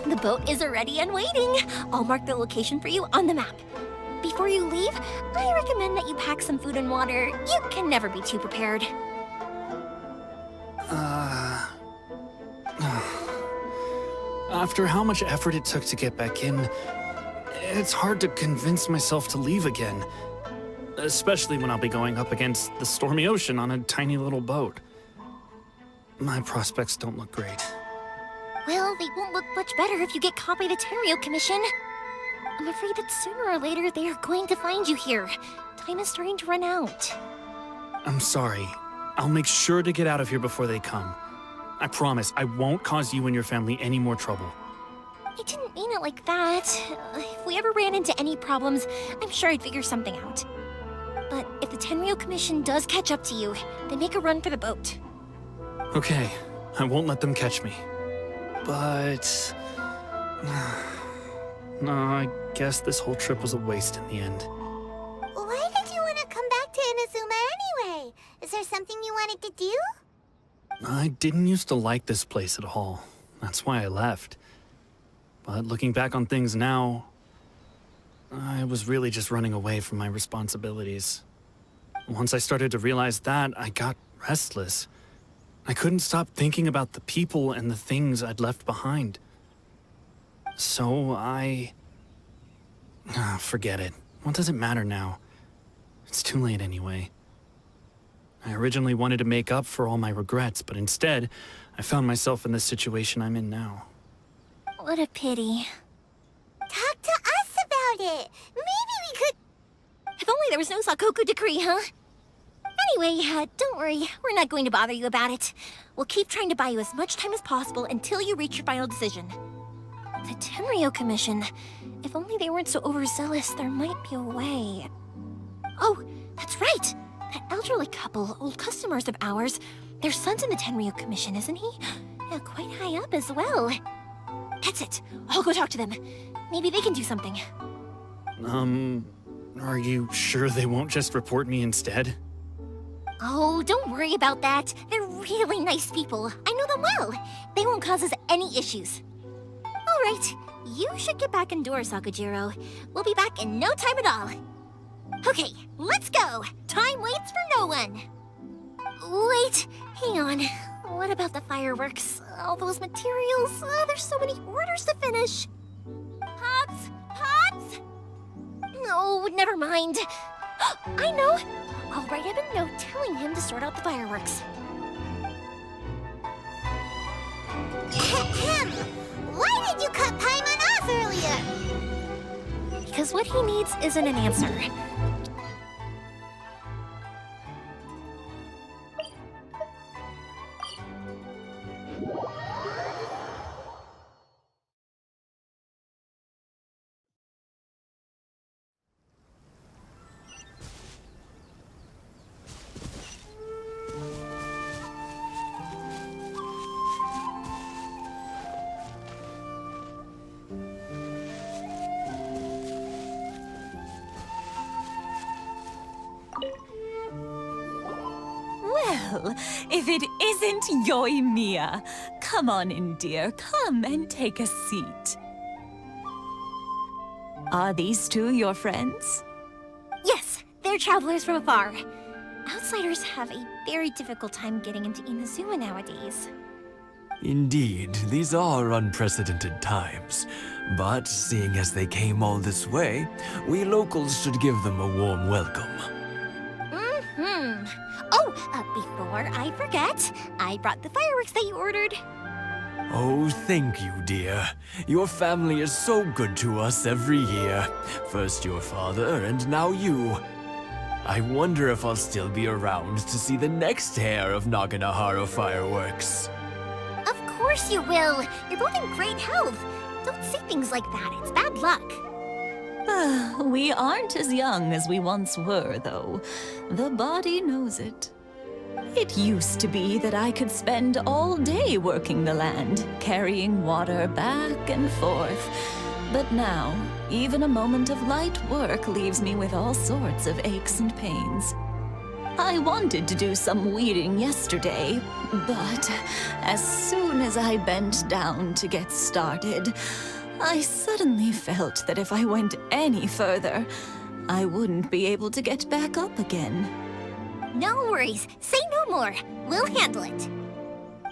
The boat is ready and waiting. I'll mark the location for you on the map. Before you leave, I recommend that you pack some food and water. You can never be too prepared. After how much effort it took to get back in, it's hard to convince myself to leave again. Especially when I'll be going up against the stormy ocean on a tiny little boat. My prospects don't look great. Well, they won't look much better if you get caught by the Terrio Commission. I'm afraid that sooner or later they are going to find you here. Time is starting to run out. I'm sorry. I'll make sure to get out of here before they come. I promise I won't cause you and your family any more trouble. I didn't mean it like that. If we ever ran into any problems, I'm sure I'd figure something out. But if the Tenryo Commission does catch up to you, then make a run for the boat. Okay, I won't let them catch me. But... no, I guess this whole trip was a waste in the end. Why did you want to come back to Inazuma anyway? Is there something you wanted to do? I didn't used to like this place at all. That's why I left. But looking back on things now, I was really just running away from my responsibilities. Once I started to realize that, I got restless. I couldn't stop thinking about the people and the things I'd left behind. So forget it. What does it matter now? It's too late anyway. I originally wanted to make up for all my regrets, but instead, I found myself in the situation I'm in now. What a pity. Talk to us about it. Maybe we could... If only there was no Sakoku decree, huh? Anyway, don't worry. We're not going to bother you about it. We'll keep trying to buy you as much time as possible until you reach your final decision. The Tenryo Commission. If only they weren't so overzealous, there might be a way. Oh, that's right! That elderly couple, old customers of ours, their son's in the Tenryo Commission, isn't he? Yeah, quite high up as well. That's it. I'll go talk to them. Maybe they can do something. Are you sure they won't just report me instead? Oh, don't worry about that. They're really nice people. I know them well. They won't cause us any issues. All right, you should get back indoors, Sakujiro. We'll be back in no time at all. Okay, let's go. Time waits for no one. Wait, hang on. What about the fireworks? All those materials? There's so many orders to finish. Pops? Pops? No, never mind. I know. I'll write him a note telling him to sort out the fireworks. Ahem. Why did you cut Paimon off earlier? Because what he needs isn't an answer. Well, if it isn't Yoimiya. Come on in, dear. Come and take a seat. Are these two your friends? Yes, they're travelers from afar. Outsiders have a very difficult time getting into Inazuma nowadays. Indeed, these are unprecedented times. But seeing as they came all this way, we locals should give them a warm welcome. Oh, before I forget, I brought the fireworks that you ordered. Oh, thank you, dear. Your family is so good to us every year. First your father, and now you. I wonder if I'll still be around to see the next hair of Naganahara fireworks. Of course you will. You're both in great health. Don't say things like that. It's bad luck. We aren't as young as we once were, though. The body knows it. It used to be that I could spend all day working the land, carrying water back and forth. But now, even a moment of light work leaves me with all sorts of aches and pains. I wanted to do some weeding yesterday, but as soon as I bent down to get started, I suddenly felt that if I went any further, I wouldn't be able to get back up again. No worries. Say no more. We'll handle it.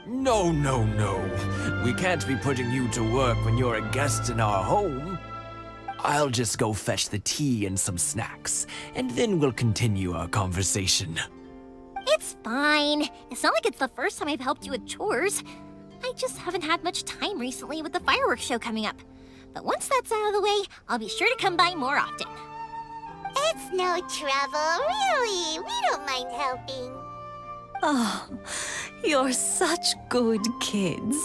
No, no, no. We can't be putting you to work when you're a guest in our home. I'll just go fetch the tea and some snacks, and then we'll continue our conversation. It's fine. It's not like it's the first time I've helped you with chores. I just haven't had much time recently with the fireworks show coming up. But once that's out of the way, I'll be sure to come by more often. It's no trouble, really. We don't mind helping. Oh, you're such good kids.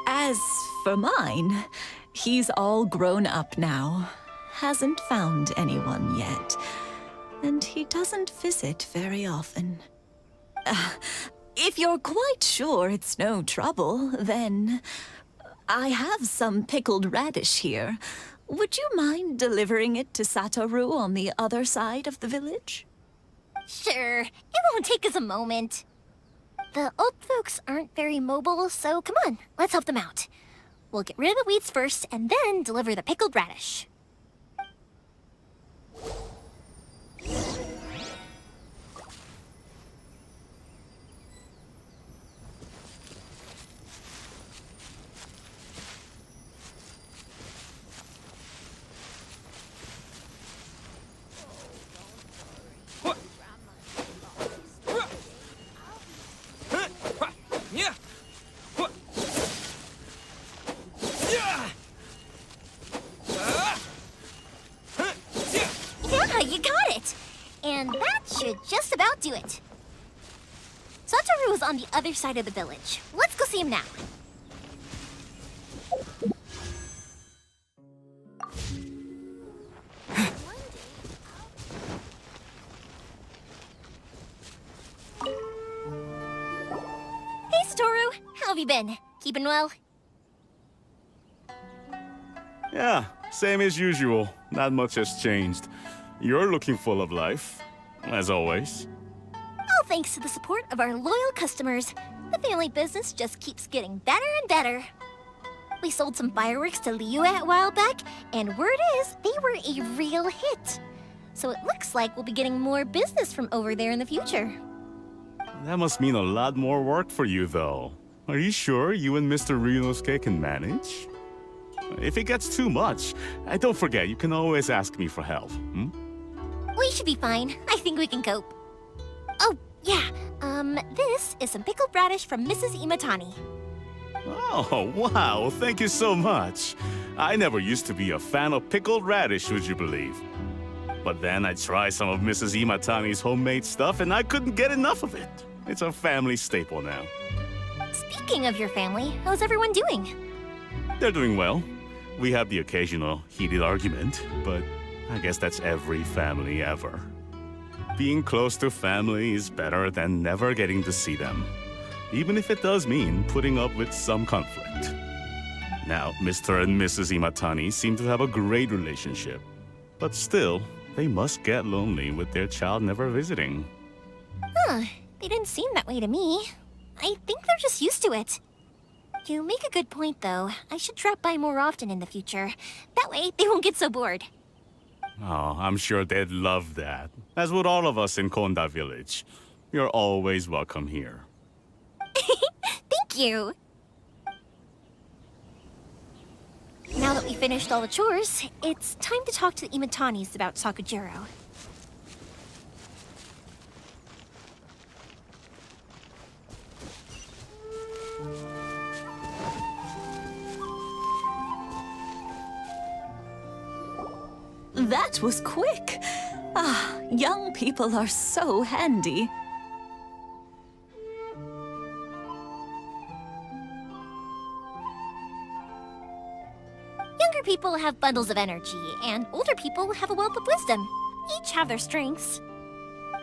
As for mine, he's all grown up now. Hasn't found anyone yet. And he doesn't visit very often. If you're quite sure it's no trouble, then I have some pickled radish here. Would you mind delivering it to Satoru on the other side of the village? Sure. It won't take us a moment. The old folks aren't very mobile, so come on, let's help them out. We'll get rid of the weeds first, and then deliver the pickled radish. Yeah, you got it! And that should just about do it. Satoru is on the other side of the village. Let's go see him now. Hey, Satoru! How have you been? Keeping well? Yeah, same as usual. Not much has changed. You're looking full of life, as always. All thanks to the support of our loyal customers, the family business just keeps getting better and better. We sold some fireworks to Liyue a while back, and word is they were a real hit. So it looks like we'll be getting more business from over there in the future. That must mean a lot more work for you, though. Are you sure you and Mr. Ryunosuke can manage? If it gets too much, don't forget, you can always ask me for help, We should be fine. I think we can cope. Oh, yeah. This is some pickled radish from Mrs. Imatani. Oh, wow, thank you so much. I never used to be a fan of pickled radish, would you believe? But then I tried some of Mrs. Imatani's homemade stuff and I couldn't get enough of it. It's a family staple now. Speaking of your family, how's everyone doing? They're doing well. We have the occasional heated argument, but I guess that's every family ever. Being close to family is better than never getting to see them, even if it does mean putting up with some conflict. Now, Mr. and Mrs. Imatani seem to have a great relationship, but still, they must get lonely with their child never visiting. Huh, they didn't seem that way to me. I think they're just used to it. You make a good point, though. I should drop by more often in the future. That way, they won't get so bored. Oh, I'm sure they'd love that. As would all of us in Konda Village. You're always welcome here. Thank you! Now that we finished all the chores, it's time to talk to the Imatanis about Sakujiro. That was quick. Ah, young people are so handy. Younger people have bundles of energy, and older people have a wealth of wisdom. Each have their strengths.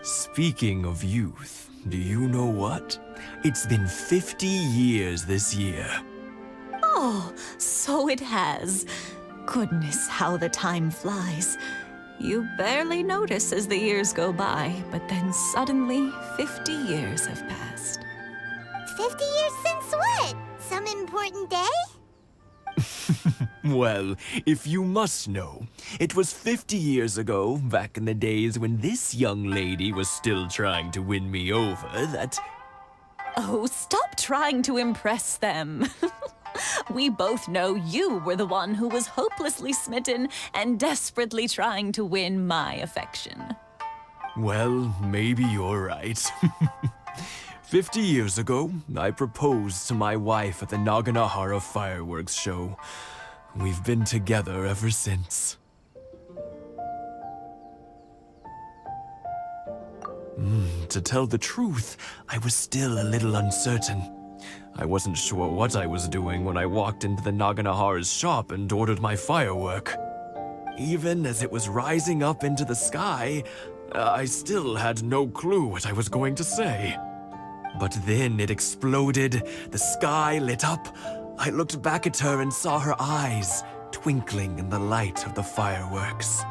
Speaking of youth, do you know what? It's been 50 years this year. Oh, so it has. Goodness, how the time flies. You barely notice as the years go by, but then suddenly 50 years have passed. 50 years since what? Some important day? Well, if you must know, it was 50 years ago, back in the days when this young lady was still trying to win me over, that... Oh, stop trying to impress them. We both know you were the one who was hopelessly smitten and desperately trying to win my affection. Well, maybe you're right. 50 years ago, I proposed to my wife at the Naganahara fireworks show. We've been together ever since. To tell the truth, I was still a little uncertain. I wasn't sure what I was doing when I walked into the Naganahara's shop and ordered my firework. Even as it was rising up into the sky, I still had no clue what I was going to say. But then it exploded, the sky lit up. I looked back at her and saw her eyes twinkling in the light of the fireworks.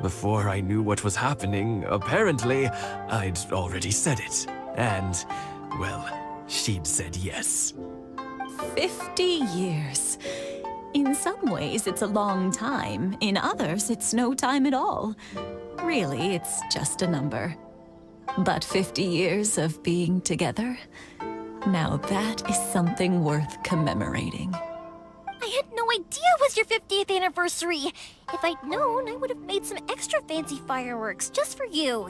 Before I knew what was happening, apparently, I'd already said it. And, well, she'd said yes. 50 years. In some ways, it's a long time. In others, it's no time at all. Really, it's just a number. But 50 years of being together? Now that is something worth commemorating. I had no idea it was your 50th anniversary. If I'd known, I would have made some extra fancy fireworks just for you.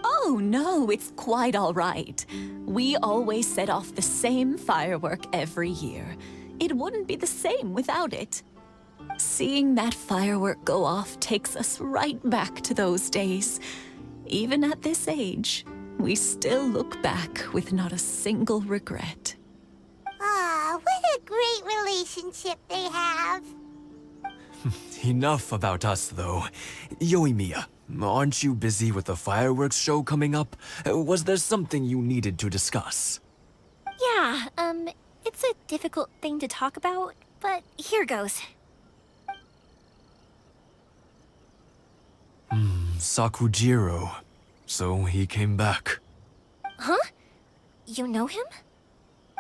Oh no, it's quite all right. We always set off the same firework every year. It wouldn't be the same without it. Seeing that firework go off takes us right back to those days. Even at this age, we still look back with not a single regret. Ah, what a great relationship they have. Enough about us, though. Yoimiya, aren't you busy with the fireworks show coming up? Was there something you needed to discuss? Yeah, it's a difficult thing to talk about, but here goes. Sakujiro. So he came back. Huh? You know him?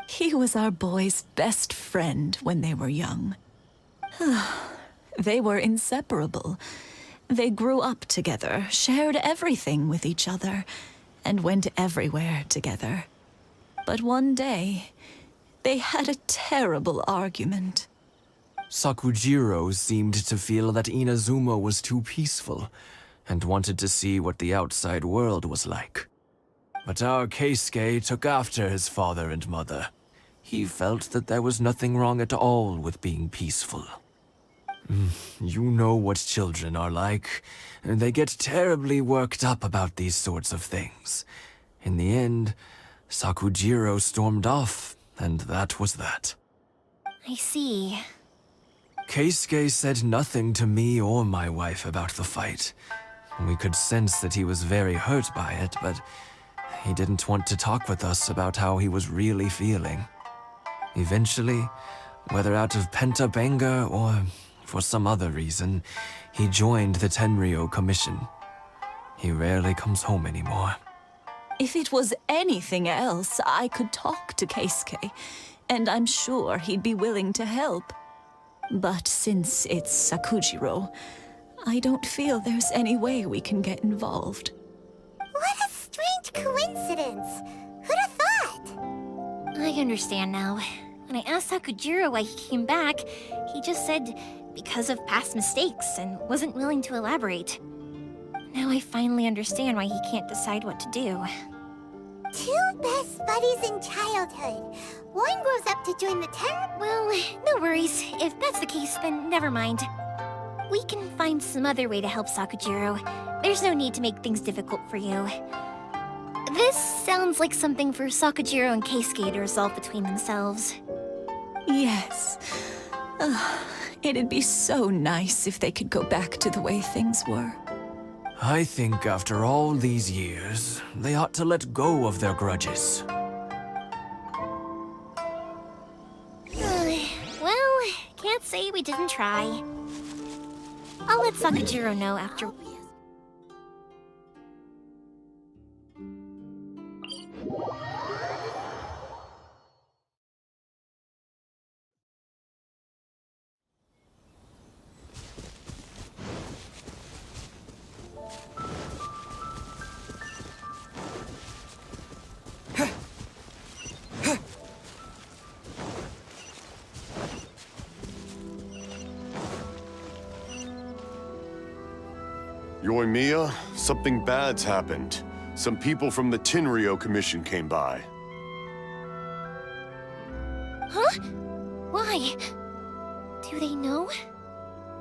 He was our boys' best friend when they were young. They were inseparable. They grew up together, shared everything with each other, and went everywhere together. But one day, they had a terrible argument. Sakujiro seemed to feel that Inazuma was too peaceful, and wanted to see what the outside world was like. But our Keisuke took after his father and mother. He felt that there was nothing wrong at all with being peaceful. You know what children are like. They get terribly worked up about these sorts of things. In the end, Sakujiro stormed off, and that was that. I see. Keisuke said nothing to me or my wife about the fight. We could sense that he was very hurt by it, but he didn't want to talk with us about how he was really feeling. Eventually, whether out of pent-up anger or for some other reason, he joined the Tenryo Commission. He rarely comes home anymore. If it was anything else, I could talk to Keisuke, and I'm sure he'd be willing to help. But since it's Sakujiro, I don't feel there's any way we can get involved. What a strange coincidence. Who'd have thought? I understand now. When I asked Sakujiro why he came back, he just said because of past mistakes and wasn't willing to elaborate. Now I finally understand why he can't decide what to do. Two best buddies in childhood. One grows up to join the Well, no worries. If that's the case, then never mind. We can find some other way to help Sakujiro. There's no need to make things difficult for you. This sounds like something for Sakujiro and Keisuke to resolve between themselves. Yes. It'd be so nice if they could go back to the way things were. I think after all these years, they ought to let go of their grudges. Well, can't say we didn't try. I'll let Sakujiro know after... Yoimiya, something bad's happened. Some people from the Tenryou Commission came by. Huh? Why? Do they know?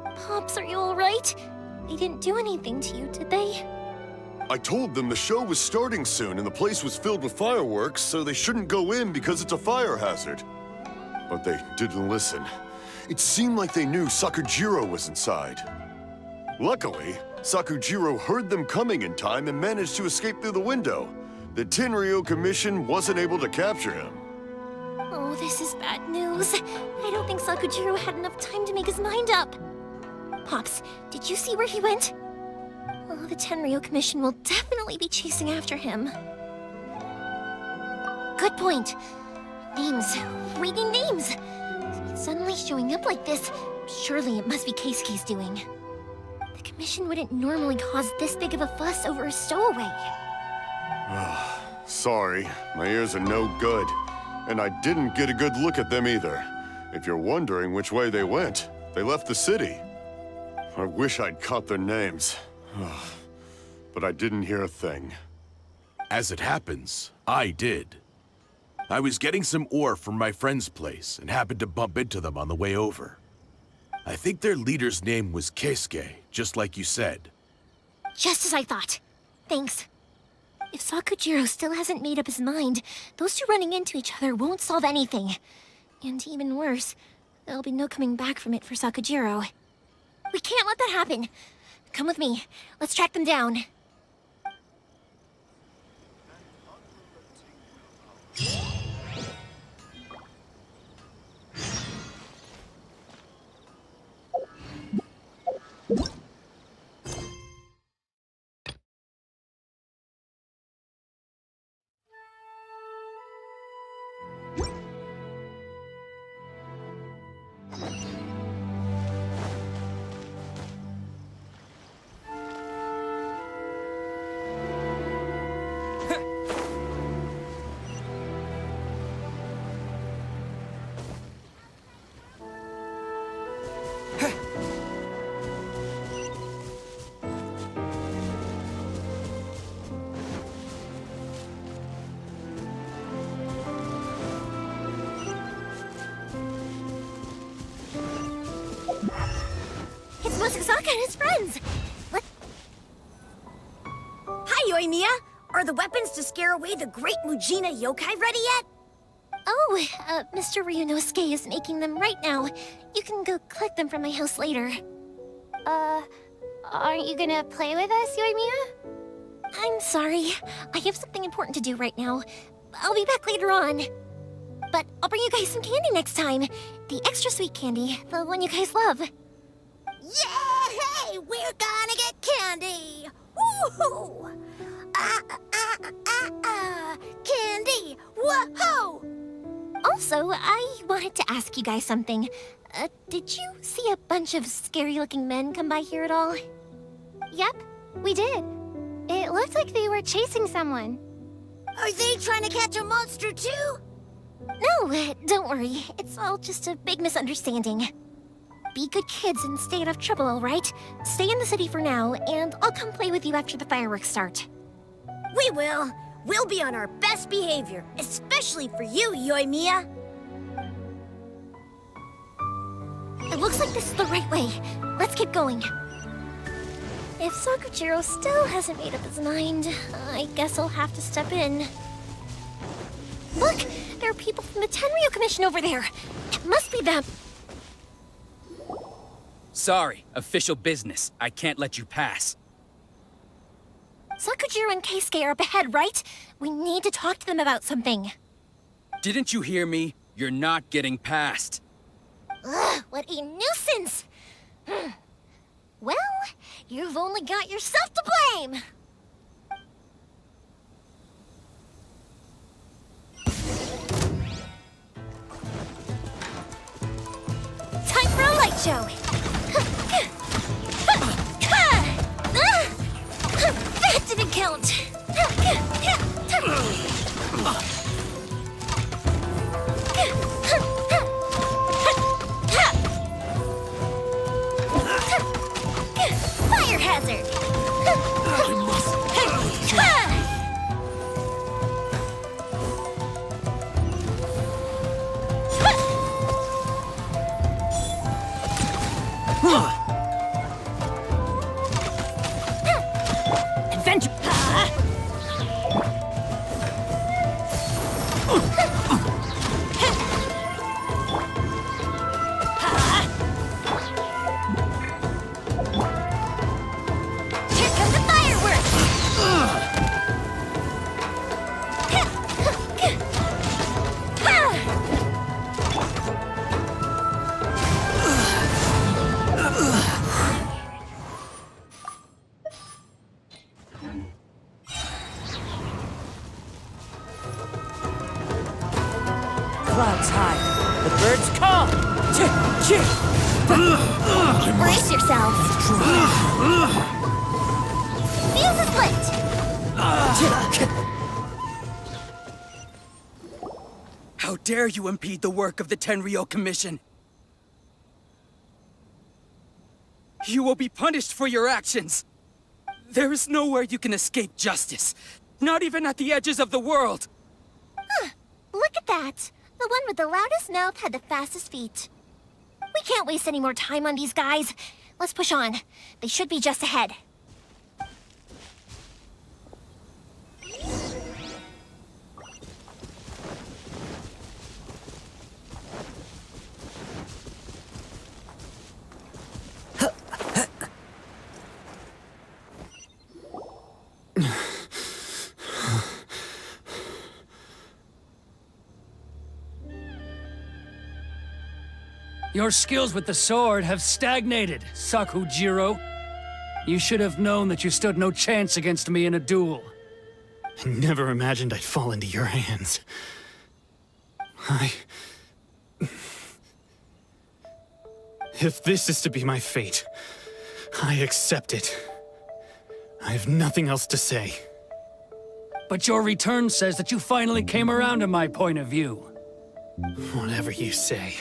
Pops, are you alright? They didn't do anything to you, did they? I told them the show was starting soon and the place was filled with fireworks, so they shouldn't go in because it's a fire hazard. But they didn't listen. It seemed like they knew Sakujiro was inside. Luckily, Sakujiro heard them coming in time and managed to escape through the window. The Tenryou Commission wasn't able to capture him. Oh, this is bad news. I don't think Sakujiro had enough time to make his mind up. Pops, did you see where he went? Oh, the Tenryou Commission will definitely be chasing after him. Good point. Names. Reading names. Suddenly showing up like this, surely it must be Keisuke's doing. The Commission wouldn't normally cause this big of a fuss over a stowaway. Sorry, my ears are no good. And I didn't get a good look at them either. If you're wondering which way they went, they left the city. I wish I'd caught their names. But I didn't hear a thing. As it happens, I did. I was getting some ore from my friend's place and happened to bump into them on the way over. I think their leader's name was Keisuke, just like you said. Just as I thought. Thanks. If Sakujiro still hasn't made up his mind, those two running into each other won't solve anything. And even worse, there'll be no coming back from it for Sakujiro. We can't let that happen. Come with me. Let's track them down. Sasaka and his friends! What? Hi, Yoimiya! Are the weapons to scare away the great Mujina yokai ready yet? Oh, Mr. Ryunosuke is making them right now. You can go collect them from my house later. Aren't you gonna play with us, Yoimiya? I'm sorry. I have something important to do right now. I'll be back later on. But I'll bring you guys some candy next time. The extra sweet candy, the one you guys love. Yay! We're gonna get candy! Woohoo! Candy! Whoa! Also, I wanted to ask you guys something. Did you see a bunch of scary-looking men come by here at all? Yep, we did. It looked like they were chasing someone. Are they trying to catch a monster too? No, don't worry. It's all just a big misunderstanding. Be good kids and stay out of trouble, all right? Stay in the city for now, and I'll come play with you after the fireworks start. We will. We'll be on our best behavior, especially for you, Yoimiya. It looks like this is the right way. Let's keep going. If Sakujiro still hasn't made up his mind, I guess I'll have to step in. Look! There are people from the Tenryu Commission over there! It must be them! Sorry, official business. I can't let you pass. Sakujiro and Keisuke are up ahead, right? We need to talk to them about something. Didn't you hear me? You're not getting past. Ugh, what a nuisance! Well, you've only got yourself to blame! Time for a light show! That didn't count! Fire hazard! Adventure! Here come the fireworks! Clouds high. The birds call. Brace yourselves! Fuse is lit! How dare you impede the work of the Tenryo Commission? You will be punished for your actions. There is nowhere you can escape justice. Not even at the edges of the world. Look at that! The one with the loudest mouth had the fastest feet. We can't waste any more time on these guys. Let's push on. They should be just ahead. Your skills with the sword have stagnated, Sakujiro. You should have known that you stood no chance against me in a duel. I never imagined I'd fall into your hands. If this is to be my fate, I accept it. I have nothing else to say. But your return says that you finally came around to my point of view. Whatever you say.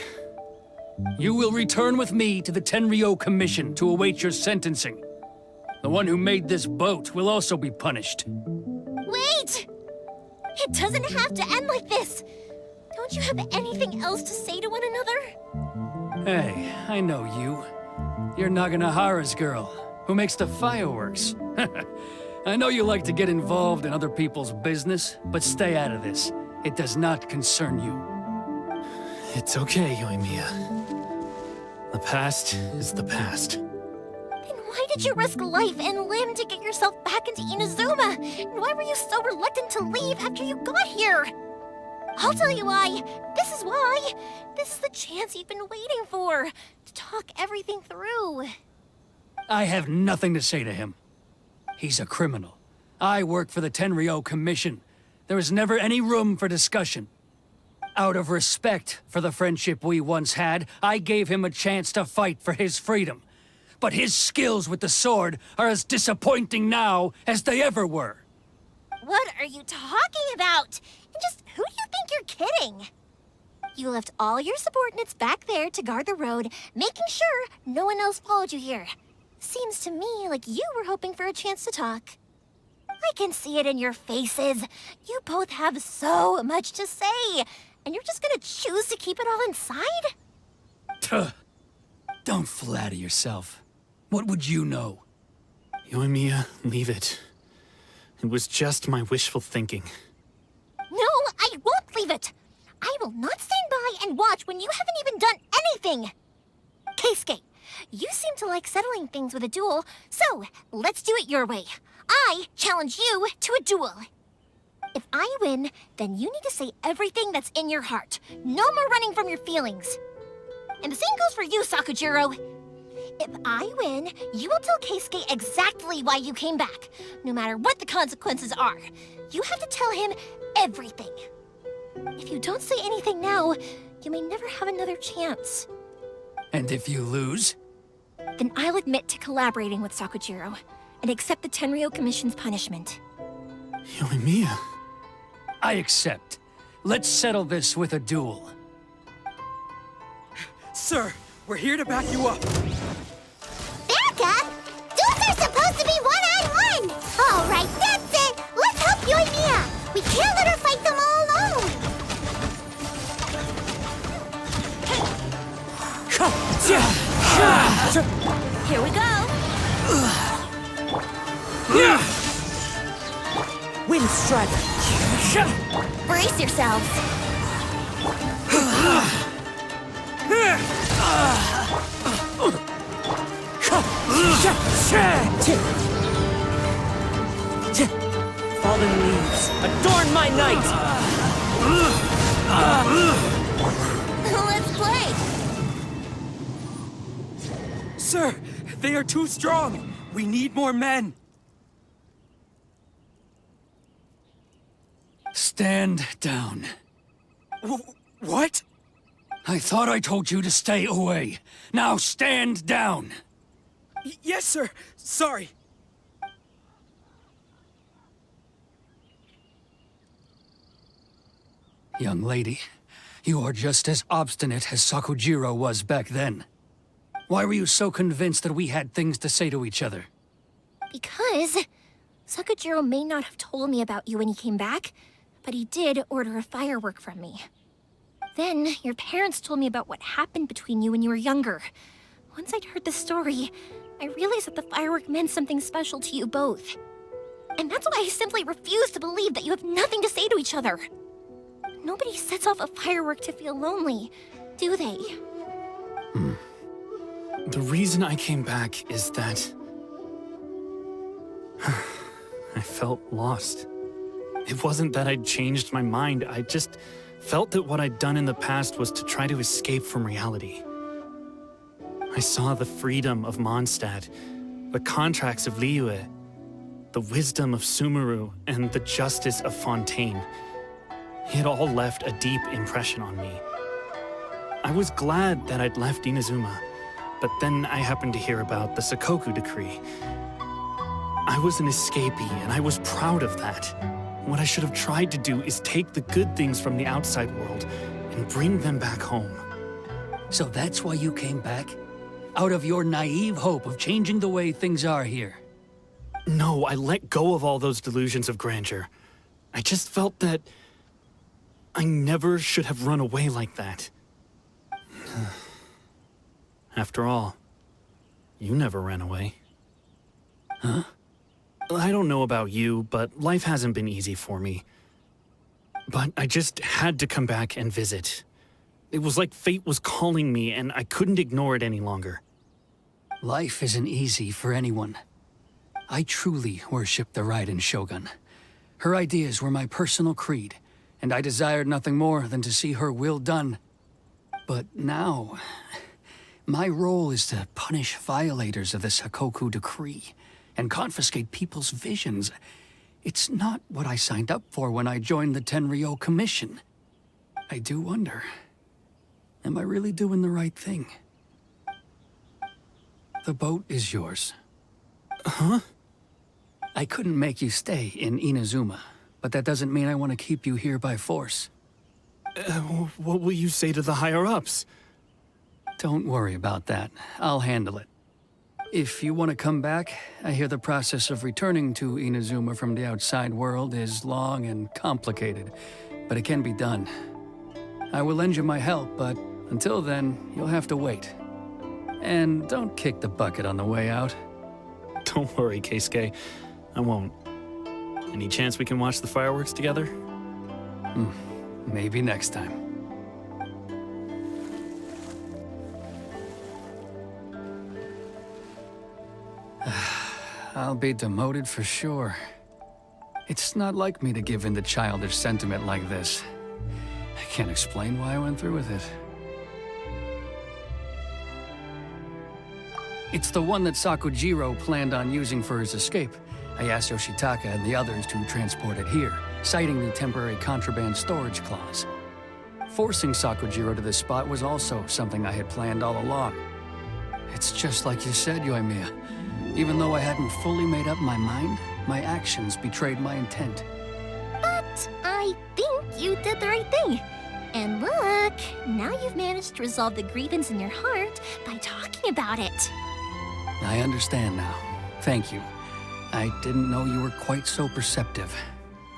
You will return with me to the Tenryo Commission to await your sentencing. The one who made this boat will also be punished. Wait! It doesn't have to end like this! Don't you have anything else to say to one another? Hey, I know you. You're Naganahara's girl, who makes the fireworks. I know you like to get involved in other people's business, but stay out of this. It does not concern you. It's okay, Yoimiya. The past is the past. Then why did you risk life and limb to get yourself back into Inazuma? And why were you so reluctant to leave after you got here? I'll tell you why. This is why. This is the chance you've been waiting for. To talk everything through. I have nothing to say to him. He's a criminal. I work for the Tenryo Commission. There is never any room for discussion. Out of respect for the friendship we once had, I gave him a chance to fight for his freedom. but his skills with the sword are as disappointing now as they ever were. What are you talking about? And just who do you think you're kidding? You left all your subordinates back there to guard the road, making sure no one else followed you here. Seems to me like you were hoping for a chance to talk. I can see it in your faces. You both have so much to say, and you're just gonna choose to keep it all inside? Tuh. Don't flatter yourself. What would you know? Yoimiya, leave it. It was just my wishful thinking. No, I won't leave it. I will not stand by and watch when you haven't even done anything. Keisuke, you seem to like settling things with a duel, so let's do it your way. I challenge you to a duel. If I win, then you need to say everything that's in your heart. No more running from your feelings. And the same goes for you, Sakujiro. If I win, you will tell Keisuke exactly why you came back, no matter what the consequences are. You have to tell him everything. If you don't say anything now, you may never have another chance. And if you lose? Then I'll admit to collaborating with Sakujiro and accept the Tenryou Commission's punishment. Yoimiya. I accept. Let's settle this with a duel. Sir, we're here to back you up. Back up? Duels are supposed to be one-on-one! All right, that's it! Let's help Yoimiya! We can't let her fight them all alone! Here we go! Wind Strider! Brace yourselves! Fallen leaves, adorn my night! Let's play! Sir, they are too strong. We need more men. Stand down. What? I thought I told you to stay away. Now stand down. Yes, sir. Sorry. Young lady, you are just as obstinate as Sakujiro was back then. Why were you so convinced that we had things to say to each other? Because Sakujiro may not have told me about you when he came back, but he did order a firework from me. Then, your parents told me about what happened between you when you were younger. Once I'd heard the story, I realized that the firework meant something special to you both. And that's why I simply refuse to believe that you have nothing to say to each other. Nobody sets off a firework to feel lonely, do they? The reason I came back is that I felt lost. It wasn't that I'd changed my mind, I just felt that what I'd done in the past was to try to escape from reality. I saw the freedom of Mondstadt, the contracts of Liyue, the wisdom of Sumeru, and the justice of Fontaine. It all left a deep impression on me. I was glad that I'd left Inazuma, but then I happened to hear about the Sakoku decree. I was an escapee, and I was proud of that. What I should have tried to do is take the good things from the outside world and bring them back home. So that's why you came back? Out of your naive hope of changing the way things are here? No, I let go of all those delusions of grandeur. I just felt that I never should have run away like that. After all, you never ran away. Huh? I don't know about you, but life hasn't been easy for me. But I just had to come back and visit. It was like fate was calling me, and I couldn't ignore it any longer. Life isn't easy for anyone. I truly worship the Raiden Shogun. Her ideas were my personal creed, and I desired nothing more than to see her will done. But now, my role is to punish violators of the Sakoku decree and confiscate people's visions. It's not what I signed up for when I joined the Tenryou Commission. I do wonder, am I really doing the right thing? The boat is yours. Huh? I couldn't make you stay in Inazuma, but that doesn't mean I want to keep you here by force. What will you say to the higher-ups? Don't worry about that. I'll handle it. If you want to come back, I hear the process of returning to Inazuma from the outside world is long and complicated, but it can be done. I will lend you my help, but until then, you'll have to wait. And don't kick the bucket on the way out. Don't worry, Keisuke. I won't. Any chance we can watch the fireworks together? Maybe next time. I'll be demoted for sure. It's not like me to give in to childish sentiment like this. I can't explain why I went through with it. It's the one that Sakujiro planned on using for his escape. I asked Yoshitaka and the others to transport it here, citing the temporary contraband storage clause. Forcing Sakujiro to this spot was also something I had planned all along. It's just like you said, Yoimiya. Even though I hadn't fully made up my mind, my actions betrayed my intent. But I think you did the right thing. And look, now you've managed to resolve the grievance in your heart by talking about it. I understand now. Thank you. I didn't know you were quite so perceptive.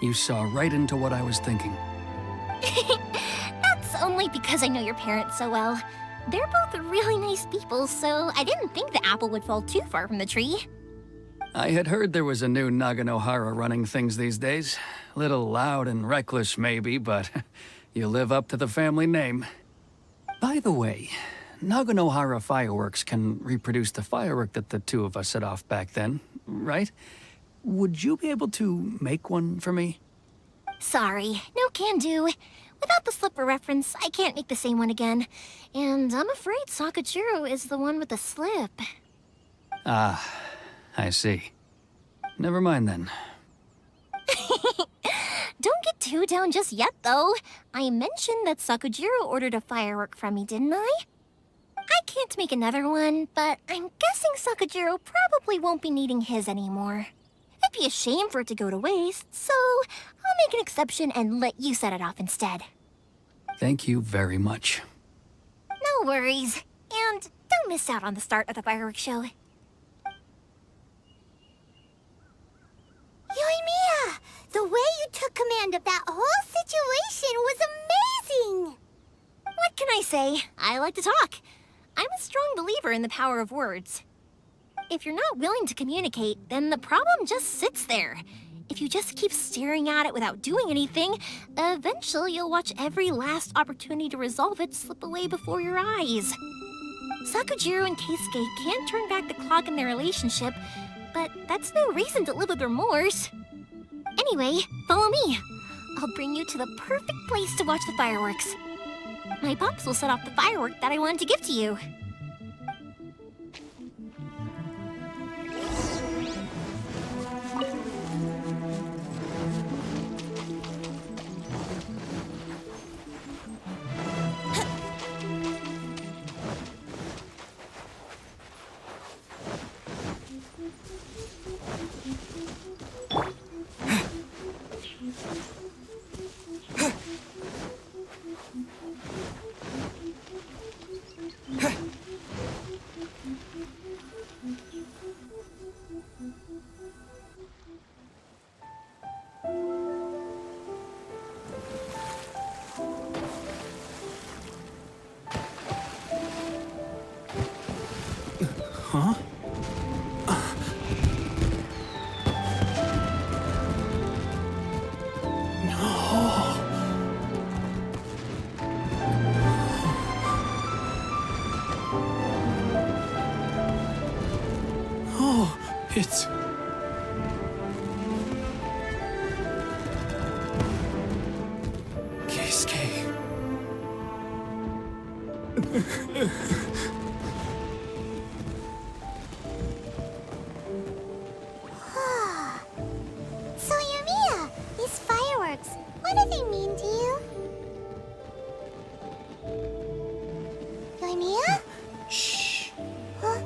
You saw right into what I was thinking. That's only because I know your parents so well. They're both really nice people, so I didn't think the apple would fall too far from the tree. I had heard there was a new Naganohara running things these days. Little loud and reckless, maybe, but you live up to the family name. By the way, Naganohara fireworks can reproduce the firework that the two of us set off back then, right? Would you be able to make one for me? Sorry, no can do. Without the slipper reference, I can't make the same one again. And I'm afraid Sakujiro is the one with the slip. Ah, I see. Never mind then. Don't get too down just yet, though. I mentioned that Sakujiro ordered a firework from me, didn't I? I can't make another one, but I'm guessing Sakujiro probably won't be needing his anymore. It'd be a shame for it to go to waste, so I'll make an exception and let you set it off instead. Thank you very much. No worries. And don't miss out on the start of the fireworks show. Yoimiya, the way you took command of that whole situation was amazing! What can I say? I like to talk. I'm a strong believer in the power of words. If you're not willing to communicate, then the problem just sits there. If you just keep staring at it without doing anything, eventually you'll watch every last opportunity to resolve it slip away before your eyes. Sakujiro and Keisuke can't turn back the clock in their relationship, but that's no reason to live with remorse. Anyway, follow me. I'll bring you to the perfect place to watch the fireworks. My pops will set off the firework that I wanted to give to you. Huh? Oh, it's... Keisuke. So, Yoimiya, these fireworks, what do they mean to you? Yoimiya? Shh. Huh?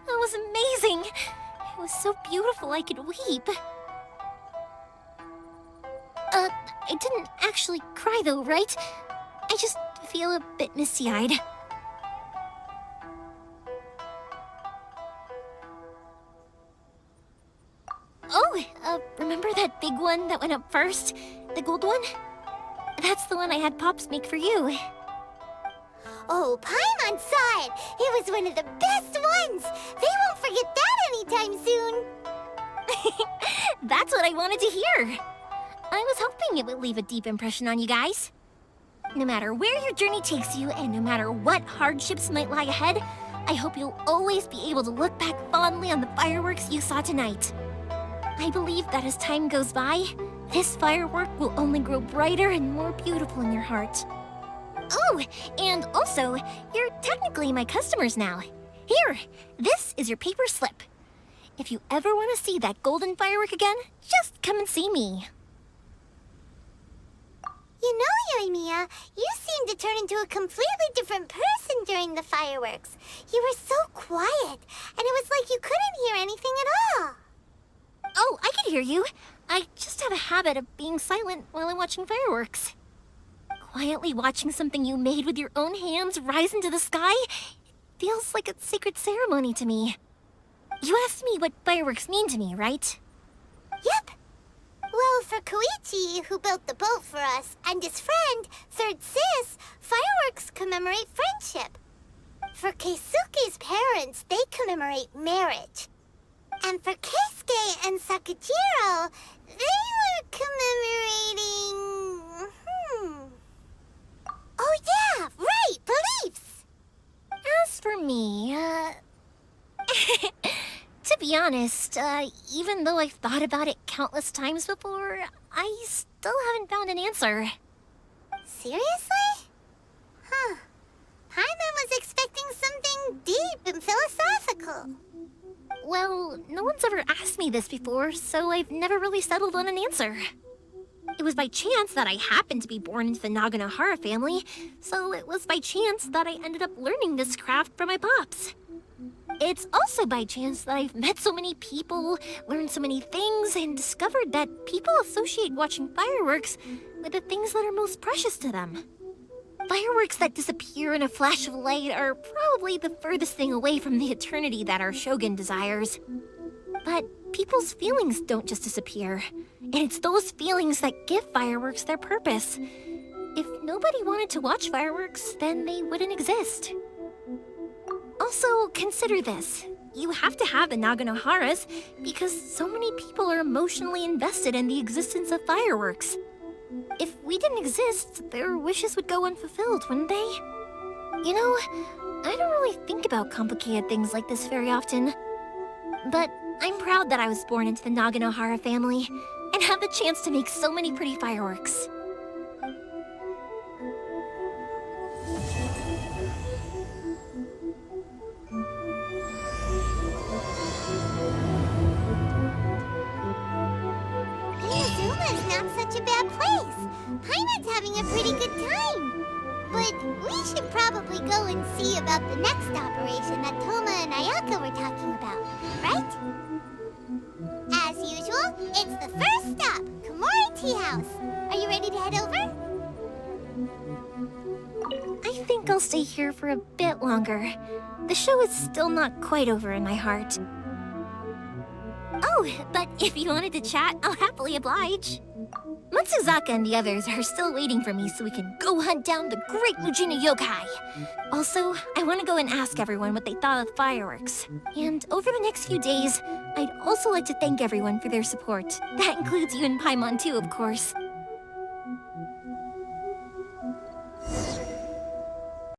That was amazing. It was so beautiful I could weep. I didn't actually cry though, right? I just feel a bit misty-eyed. Oh, remember that big one that went up first? The gold one? That's the one I had Pops make for you. Oh, Paimon saw it! It was one of the best ones! They won't forget that anytime soon! That's what I wanted to hear. I was hoping it would leave a deep impression on you guys. No matter where your journey takes you, and no matter what hardships might lie ahead, I hope you'll always be able to look back fondly on the fireworks you saw tonight. I believe that as time goes by, this firework will only grow brighter and more beautiful in your heart. Oh, and also, you're technically my customers now. Here, this is your paper slip. If you ever want to see that golden firework again, just come and see me. You know, Yoimiya, you seemed to turn into a completely different person during the fireworks. You were so quiet, and it was like you couldn't hear anything at all. Oh, I can hear you. I just have a habit of being silent while I'm watching fireworks. Quietly watching something you made with your own hands rise into the sky feels like a sacred ceremony to me. You asked me what fireworks mean to me, right? Yep. Well, for Koichi, who built the boat for us, and his friend, Third Sis, fireworks commemorate friendship. For Keisuke's parents, they commemorate marriage. And for Keisuke and Sakujiro, they were commemorating... Oh yeah, right, beliefs! As for me, to be honest, even though I've thought about it countless times before, I still haven't found an answer. Seriously? Huh. Paimon was expecting something deep and philosophical. Well, no one's ever asked me this before, so I've never really settled on an answer. It was by chance that I happened to be born into the Naganohara family, so it was by chance that I ended up learning this craft from my pops. It's also by chance that I've met so many people, learned so many things, and discovered that people associate watching fireworks with the things that are most precious to them. Fireworks that disappear in a flash of light are probably the furthest thing away from the eternity that our shogun desires. But people's feelings don't just disappear, and it's those feelings that give fireworks their purpose. If nobody wanted to watch fireworks, then they wouldn't exist. Also, consider this. You have to have the Naganoharas because so many people are emotionally invested in the existence of fireworks. If we didn't exist, their wishes would go unfulfilled, wouldn't they? You know, I don't really think about complicated things like this very often. But I'm proud that I was born into the Naganohara family and have the chance to make so many pretty fireworks. Inazuma's not such a bad place. Paimon's having a pretty good time. But we should probably go and see about the next operation that Toma and Ayaka were talking about, right? As usual, it's the first stop, Komori Tea House. Are you ready to head over? I think I'll stay here for a bit longer. The show is still not quite over in my heart. Oh, but if you wanted to chat, I'll happily oblige. Matsuzaka and the others are still waiting for me so we can go hunt down the great Mujina yokai. Also, I want to go and ask everyone what they thought of the fireworks. And over the next few days, I'd also like to thank everyone for their support. That includes you and Paimon too, of course.